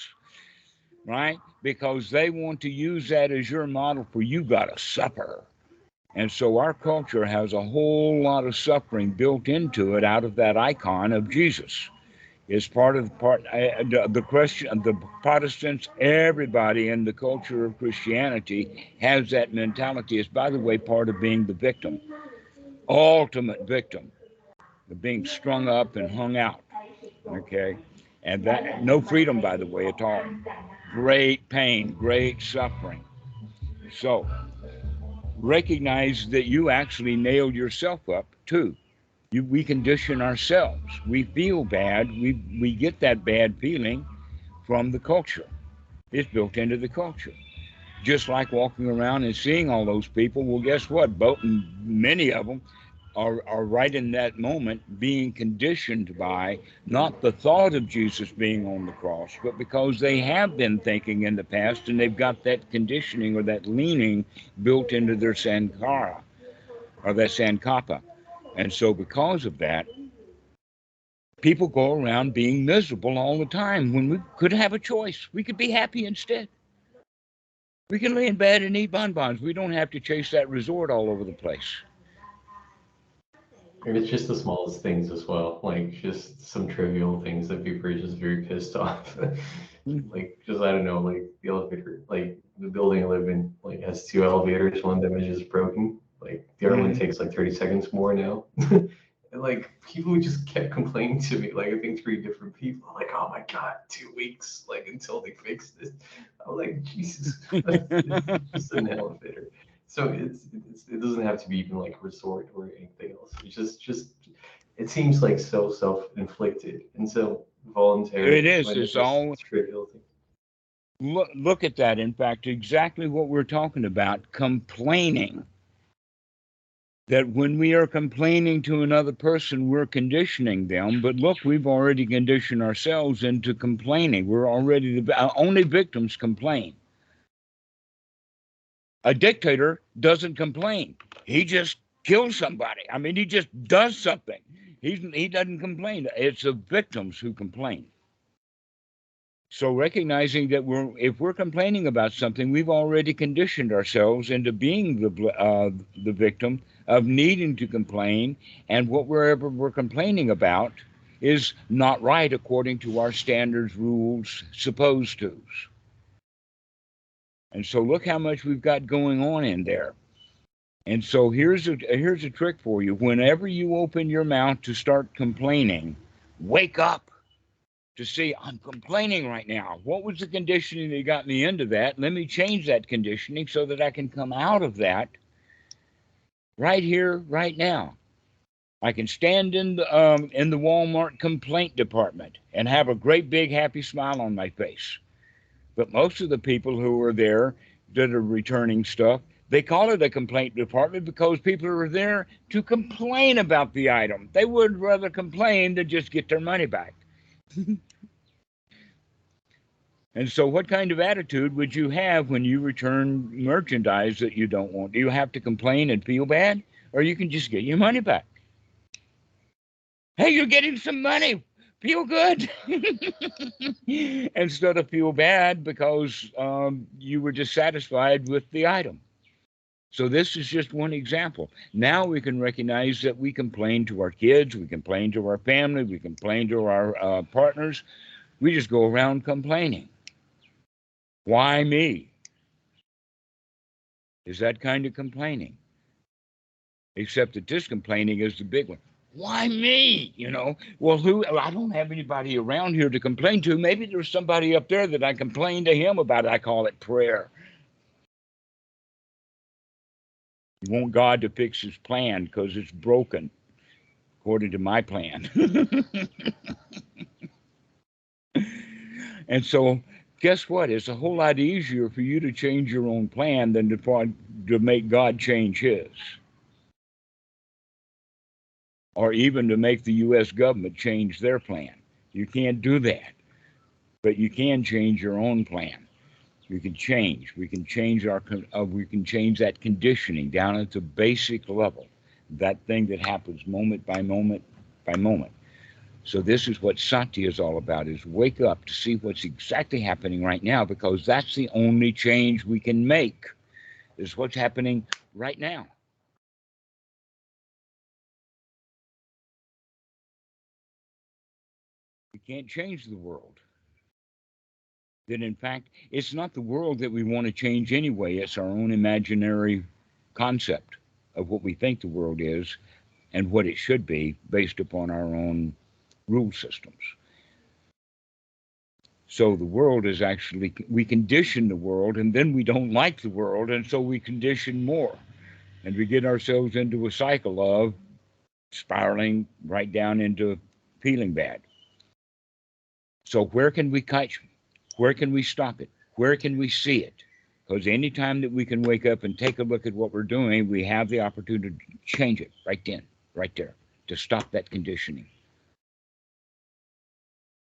right? Because they want to use that as your model for you got to suffer. And so our culture has a whole lot of suffering built into it out of that icon of Jesus. It's part of the Christian, the Protestants, everybody in the culture of Christianity has that mentality. It's, by the way, part of being the victim, ultimate victim, of being strung up and hung out. Okay, and that no freedom, by the way, at all. Great pain, great suffering. So recognize that you actually nailed yourself up too. We condition ourselves. We feel bad. We get that bad feeling from the culture. It's built into the culture. Just like walking around and seeing all those people. Well, guess what? Many of them are right in that moment being conditioned by not the thought of Jesus being on the cross, but because they have been thinking in the past and they've got that conditioning or that leaning built into their sankara or that sankapa. And so because of that, people go around being miserable all the time when we could have a choice. We could be happy instead. We can lay in bed and eat bonbons. We don't have to chase that resort all over the place. And it's just the smallest things as well, like just some trivial things that people are just very pissed off. Like just I don't know, like the elevator, like the building I live in, like has two elevators. One of them is just broken. Like the other one takes like 30 seconds more now. And like people just kept complaining to me, like I think three different people, like, oh my God, 2 weeks, like until they fix this. I'm like, Jesus, it's just an elevator. So it doesn't have to be even like resort or anything else. It's just it seems like so self-inflicted and so It voluntary is. when It's it's just all trivial things. look at that. In fact, exactly what we're talking about, complaining. That when we are complaining to another person, we're conditioning them. But look, we've already conditioned ourselves into complaining. We're already only victims complain. A dictator doesn't complain. He just kills somebody. I mean, he just does something. He doesn't complain. It's the victims who complain. So recognizing that if we're complaining about something, we've already conditioned ourselves into being the victim of needing to complain, and whatever we're complaining about is not right according to our standards, rules, supposed tos. And so look how much we've got going on in there. And so here's a trick for you. Whenever you open your mouth to start complaining, wake up to see, I'm complaining right now. What was the conditioning that got me into that? Let me change that conditioning so that I can come out of that right here, right now. I can stand in the Walmart complaint department and have a great big happy smile on my face. But most of the people who are there that are returning stuff, they call it a complaint department because people are there to complain about the item. They would rather complain than just get their money back. And so what kind of attitude would you have when you return merchandise that you don't want? Do you have to complain and feel bad? Or you can just get your money back? Hey, you're getting some money. Feel good. Instead of feel bad because you were dissatisfied with the item. So this is just one example. Now we can recognize that we complain to our kids, we complain to our family, we complain to our partners. We just go around complaining. Why me? Is that kind of complaining? Except that this complaining is the big one. Why me? You know, well, I don't have anybody around here to complain to. Maybe there's somebody up there that I complain to him about. I call it prayer. You want God to fix his plan because it's broken according to my plan. And so guess what? It's a whole lot easier for you to change your own plan than to make God change his, or even to make the U.S. government change their plan. You can't do that, but you can change your own plan. We can change. We can change we can change that conditioning down at the basic level. That thing that happens moment by moment by moment. So this is what sati is all about: is wake up to see what's exactly happening right now, because that's the only change we can make. Is what's happening right now. We can't change the world. That in fact, it's not the world that we want to change anyway. It's our own imaginary concept of what we think the world is and what it should be based upon our own rule systems. So the world is actually, we condition the world, and then we don't like the world, and so we condition more. And we get ourselves into a cycle of spiraling right down into feeling bad. So where can we catch? Where can we stop it? Where can we see it? Because anytime that we can wake up and take a look at what we're doing, we have the opportunity to change it right then, right there, to stop that conditioning.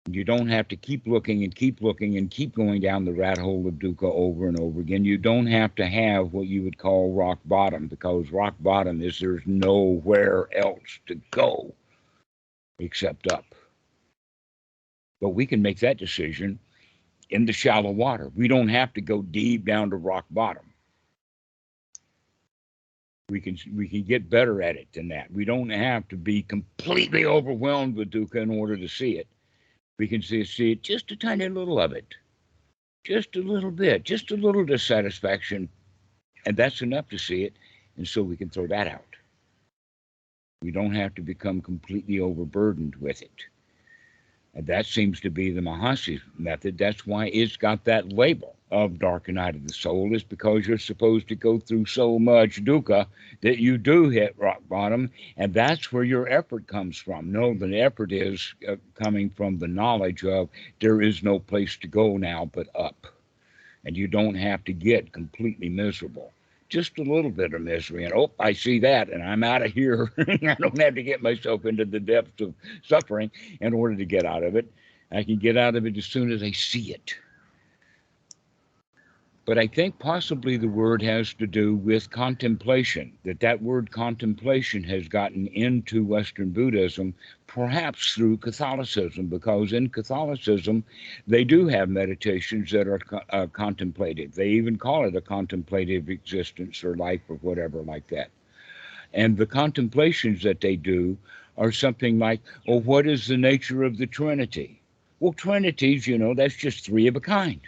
You don't have to keep looking and keep looking and keep going down the rat hole of dukkha over and over again. You don't have to have what you would call rock bottom, because rock bottom is there's nowhere else to go except up. But we can make that decision in the shallow water. We don't have to go deep down to rock bottom. We can get better at it than that. We don't have to be completely overwhelmed with dukkha in order to see it. We can see it just a tiny little of it, just a little bit, just a little dissatisfaction, and that's enough to see it, and so we can throw that out. We don't have to become completely overburdened with it. And that seems to be the Mahasi method. That's why it's got that label of dark night of the soul, is because you're supposed to go through so much dukkha that you do hit rock bottom, and that's where your effort comes from. No, the effort is coming from the knowledge of there is no place to go now but up, and you don't have to get completely miserable. Just a little bit of misery, and I see that, and I'm out of here. I don't have to get myself into the depths of suffering in order to get out of it. I can get out of it as soon as I see it. But I think possibly the word has to do with contemplation, that word contemplation has gotten into Western Buddhism, perhaps through Catholicism, because in Catholicism, they do have meditations that are contemplative. They even call it a contemplative existence or life or whatever like that. And the contemplations that they do are something like, oh, what is the nature of the Trinity? Well, Trinities, that's just three of a kind.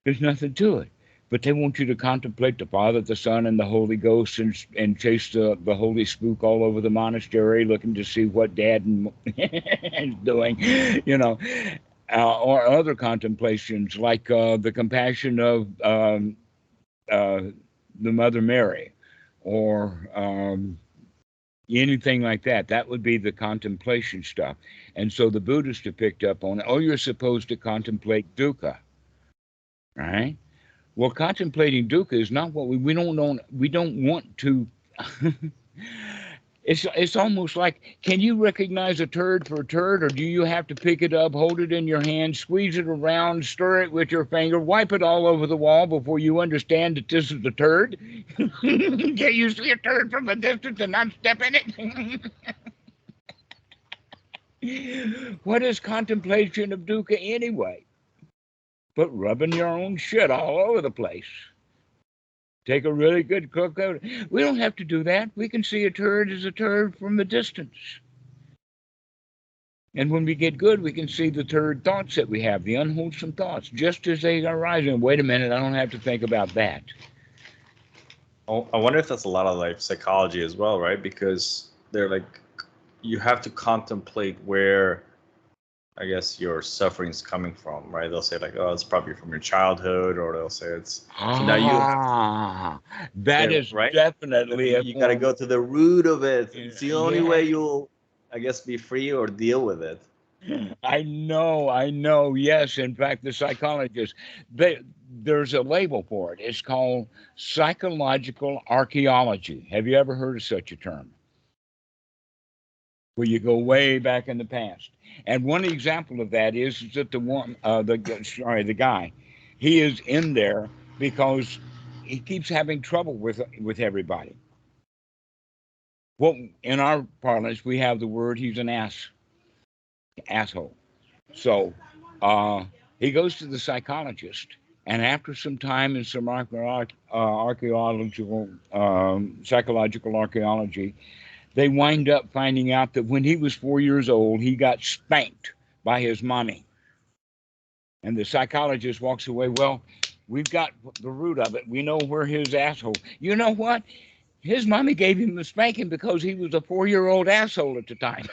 There's nothing to it. But they want you to contemplate the Father, the Son, and the Holy Ghost, and chase the holy spook all over the monastery, looking to see what Dad is doing, or other contemplations like the compassion of the Mother Mary, or anything like that. That would be the contemplation stuff. And so the Buddhists have picked up on, you're supposed to contemplate dukkha, right? Well, contemplating dukkha is not what we don't know. We don't want to. It's almost like, can you recognize a turd for a turd, or do you have to pick it up, hold it in your hand, squeeze it around, stir it with your finger, wipe it all over the wall before you understand that this is a turd? Can you see a turd from a distance and not step in it? What is contemplation of dukkha anyway? But rubbing your own shit all over the place. Take a really good cook out. We don't have to do that. We can see a turd as a turd from a distance. And when we get good, we can see the turd thoughts that we have, the unwholesome thoughts, just as they arise. And wait a minute, I don't have to think about that. Oh, I wonder if that's a lot of like psychology as well, right? Because they're like, you have to contemplate where, I guess, your suffering's coming from, right? They'll say like, oh, it's probably from your childhood, or they'll say it's. So now you have to, that is right? Definitely. You got to go to the root of it. It's the only way you'll, I guess, be free or deal with it. I know. Yes, in fact, the psychologists, there's a label for it. It's called psychological archaeology. Have you ever heard of such a term? Where you go way back in the past. And one example of that is that the guy, he is in there because he keeps having trouble with everybody. Well, in our parlance, we have the word he's an asshole. So he goes to the psychologist, and after some time and some archaeological, psychological archaeology, they wind up finding out that when he was 4 years old, he got spanked by his mommy. And the psychologist walks away, well, we've got the root of it. We know where his asshole. You know what? His mommy gave him the spanking because he was a 4-year-old asshole at the time.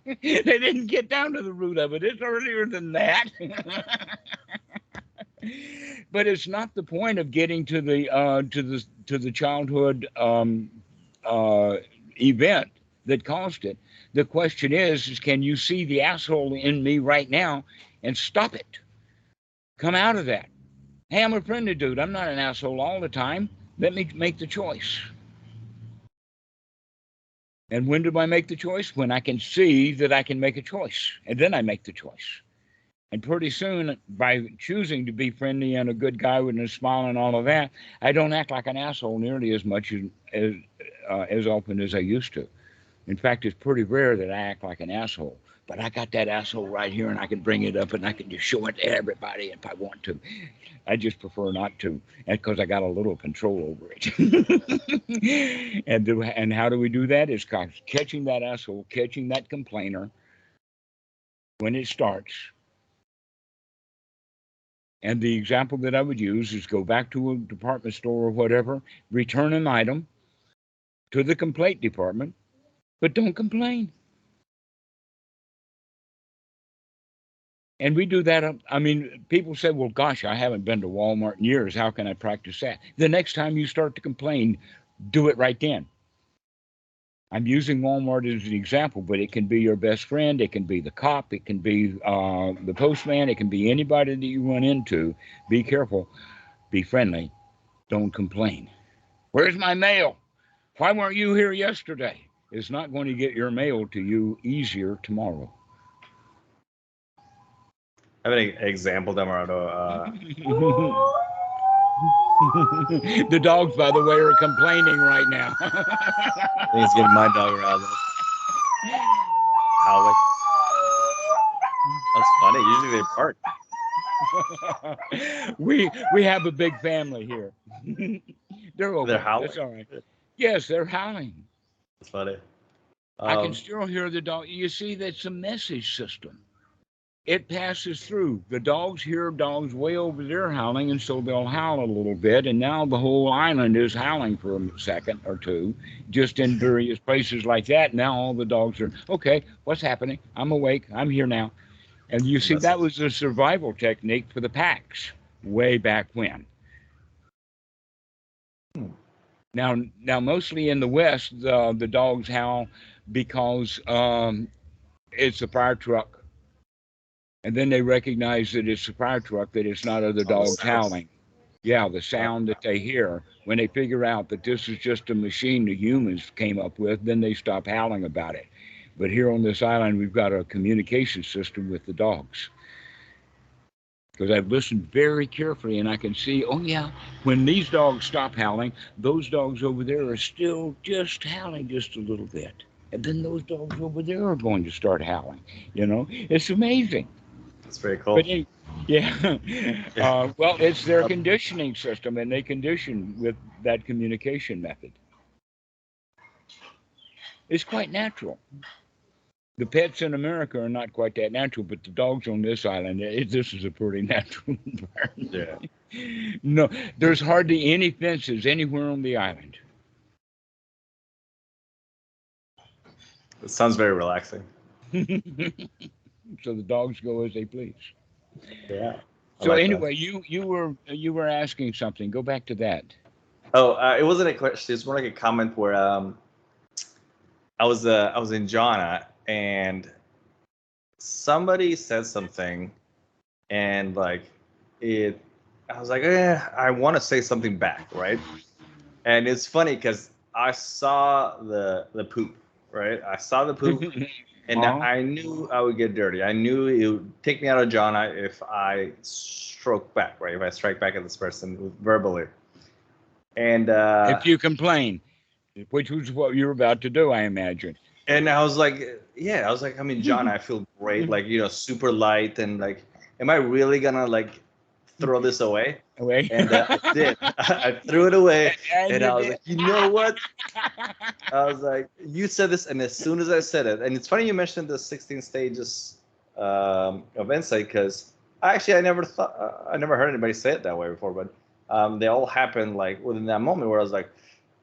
They didn't get down to the root of it. It's earlier than that. But it's not the point of getting to the childhood event that caused it. The question is can you see the asshole in me right now and stop it? Come out of that. Hey, I'm a friendly dude. I'm not an asshole all the time. Let me make the choice. And when do I make the choice? When I can see that I can make a choice. And then I make the choice. And pretty soon, by choosing to be friendly and a good guy with a smile and all of that, I don't act like an asshole nearly as much as often as I used to. In fact, it's pretty rare that I act like an asshole. But I got that asshole right here, and I can bring it up, and I can just show it to everybody if I want to. I just prefer not to, because I got a little control over it. And how do we do that? Is catching that asshole, catching that complainer when it starts. And the example that I would use is go back to a department store or whatever, return an item to the complaint department, but don't complain. And we do that. I mean, people say, well, gosh, I haven't been to Walmart in years. How can I practice that? The next time you start to complain, do it right then. I'm using Walmart as an example, but it can be your best friend. It can be the cop. It can be the postman. It can be anybody that you run into. Be careful. Be friendly. Don't complain. Where's my mail? Why weren't you here yesterday? It's not going to get your mail to you easier tomorrow. I have an example, Dhammarato. The dogs, by the way, are complaining right now. I think it's getting my dog around. Howling. That's funny. Usually they bark. we have a big family here. They're okay. They're howling. That's all right. Yes, they're howling. That's funny. I can still hear the dog. You see, that's a message system. It passes through. The dogs hear dogs way over there howling, and so they'll howl a little bit. And now the whole island is howling for a second or two, just in various places like that. Now all the dogs are, okay, what's happening? I'm awake. I'm here now. And you see, that was a survival technique for the packs way back when. Now, mostly in the West, the dogs howl because it's a fire truck. And then they recognize that it's a fire truck, that it's not other dogs howling. Yeah, the sound that they hear. When they figure out that this is just a machine the humans came up with, then they stop howling about it. But here on this island, we've got a communication system with the dogs. Because I've listened very carefully, and I can see, oh yeah, when these dogs stop howling, those dogs over there are still just howling just a little bit. And then those dogs over there are going to start howling. You know, it's amazing. That's very cool. But yeah. Well, it's their conditioning system, and they condition with that communication method. It's quite natural. The pets in America are not quite that natural, but the dogs on this island, this is a pretty natural environment. Yeah. No, there's hardly any fences anywhere on the island. It sounds very relaxing. So the dogs go as they please. Yeah. So anyway, you were asking something. Go back to that. Oh, it wasn't a question. It's more like a comment where I was in Jhana, and somebody said something, and like I was like, I want to say something back, right? And it's funny because I saw the poop, right? I saw the poop, and I knew I would get dirty. I knew it would take me out of Jhana if I stroke back, right? If I strike back at this person verbally. And if you complain, which was what you were about to do, I imagine. And I was like, yeah, I was like, I mean, John, I feel great, like, super light, and like, am I really gonna like throw this away? And I did. I threw it away, and I was like, you know what? I was like, you said this, and as soon as I said it, and it's funny you mentioned the 16 stages of insight, because I never thought, I never heard anybody say it that way before, but they all happened like within that moment where I was like,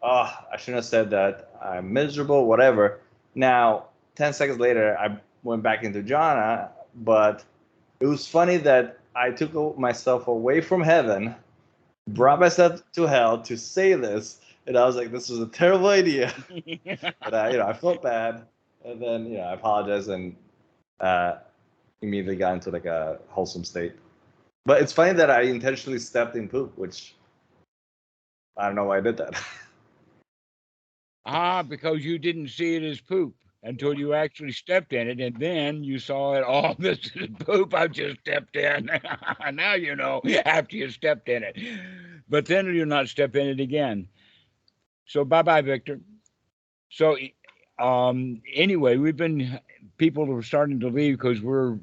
oh, I shouldn't have said that. I'm miserable, whatever. Now, 10 seconds later, I went back into jhana, but it was funny that I took myself away from heaven, brought myself to hell to say this, and I was like, this was a terrible idea. But I felt bad, and then I apologized and immediately got into like a wholesome state. But it's funny that I intentionally stepped in poop, which I don't know why I did that. Because you didn't see it as poop until you actually stepped in it, and then you saw it. Oh, this is poop. I just stepped in. Now you know after you stepped in it, but then you'll not step in it again. So bye, Victor. So anyway, people are starting to leave because we're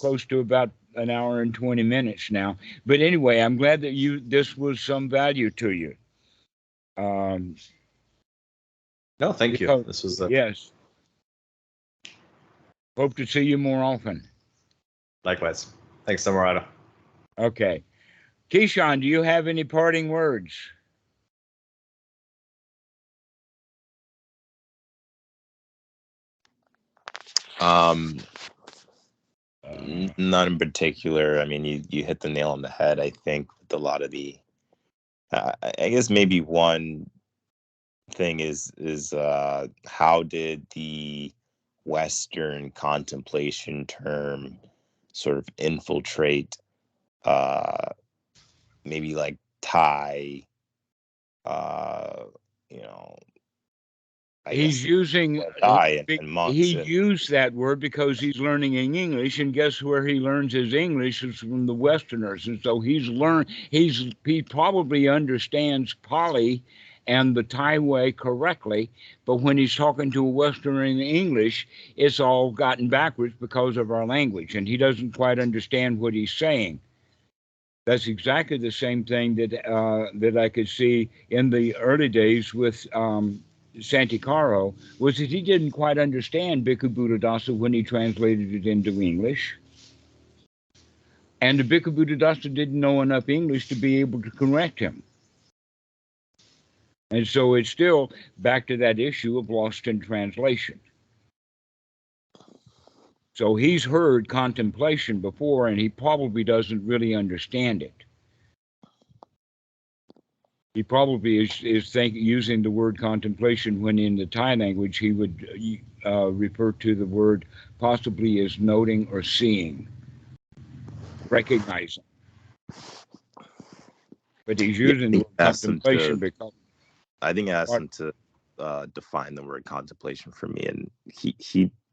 close to about an hour and 20 minutes now. But anyway, I'm glad that this was some value to you. No, thank you. This was yes. Hope to see you more often. Likewise. Thanks, Dhammarato. Okay. Keyshawn, do you have any parting words? None in particular. I mean, you hit the nail on the head. I think with a lot of the, I guess maybe one thing is how did the Western contemplation term sort of infiltrate, maybe like Thai, you know, he's using and monks. He used that word because he's learning in English, and guess where he learns his English is from the Westerners, and so he probably understands Pali and the Thai way correctly, but when he's talking to a Westerner in English, it's all gotten backwards because of our language, and he doesn't quite understand what he's saying. That's exactly the same thing that I could see in the early days with Santikaro, was that he didn't quite understand Bhikkhu Buddhadasa when he translated it into English. And the Bhikkhu Buddhadasa didn't know enough English to be able to correct him. And so it's still back to that issue of lost in translation. So he's heard contemplation before, and he probably doesn't really understand it. He probably is using the word contemplation when in the Thai language he would refer to the word possibly as noting or seeing, recognizing. But he's using the word contemplation because I think I asked him to define the word contemplation for me, and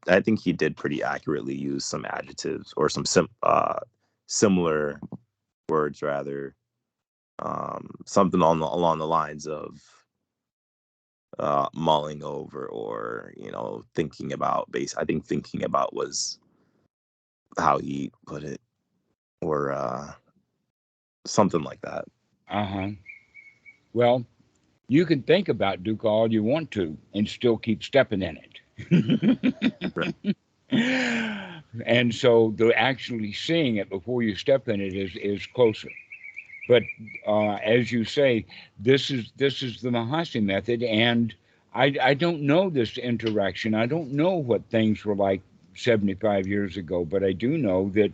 I think he did pretty accurately use some adjectives or some similar words rather. Something along the lines of mulling over or thinking about I think thinking about was how he put it, or something like that. Well, you can think about Dukkha all you want to and still keep stepping in it. Right. And so the actually seeing it before you step in it is closer. But as you say, this is the Mahasi method, and I don't know this interaction. I don't know what things were like 75 years ago, but I do know that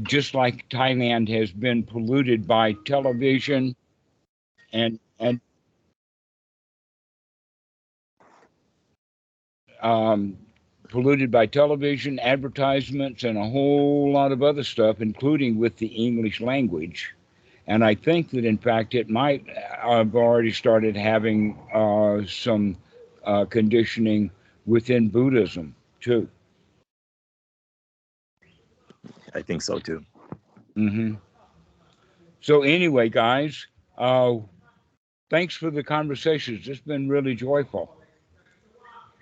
just like Thailand has been polluted by television and polluted by television, advertisements, and a whole lot of other stuff, including with the English language. And I think that, in fact, it might have already started having some conditioning within Buddhism, too. I think so too. Hmm. So, anyway, guys, thanks for the conversations. It's been really joyful.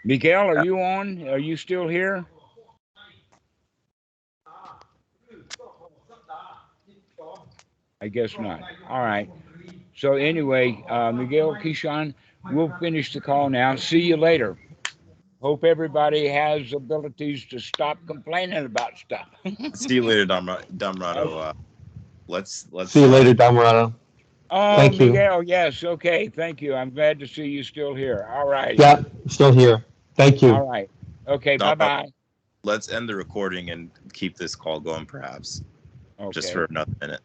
Miguel, are you on? Are you still here? I guess not. All right. So anyway, Miguel, Keyshawn, we'll finish the call now. See you later. Hope everybody has abilities to stop complaining about stuff. See you later, Dhammarato. Oh, Let's See you later, Dhammarato. yeah. oh, Thank you. Miguel, yes, okay, thank you. I'm glad to see you still here. All righty. Yeah, still here. Thank All you. right. Okay, bye Dhammarato, bye. let's end the recording and keep this call going, perhaps, just Okay. for another minute.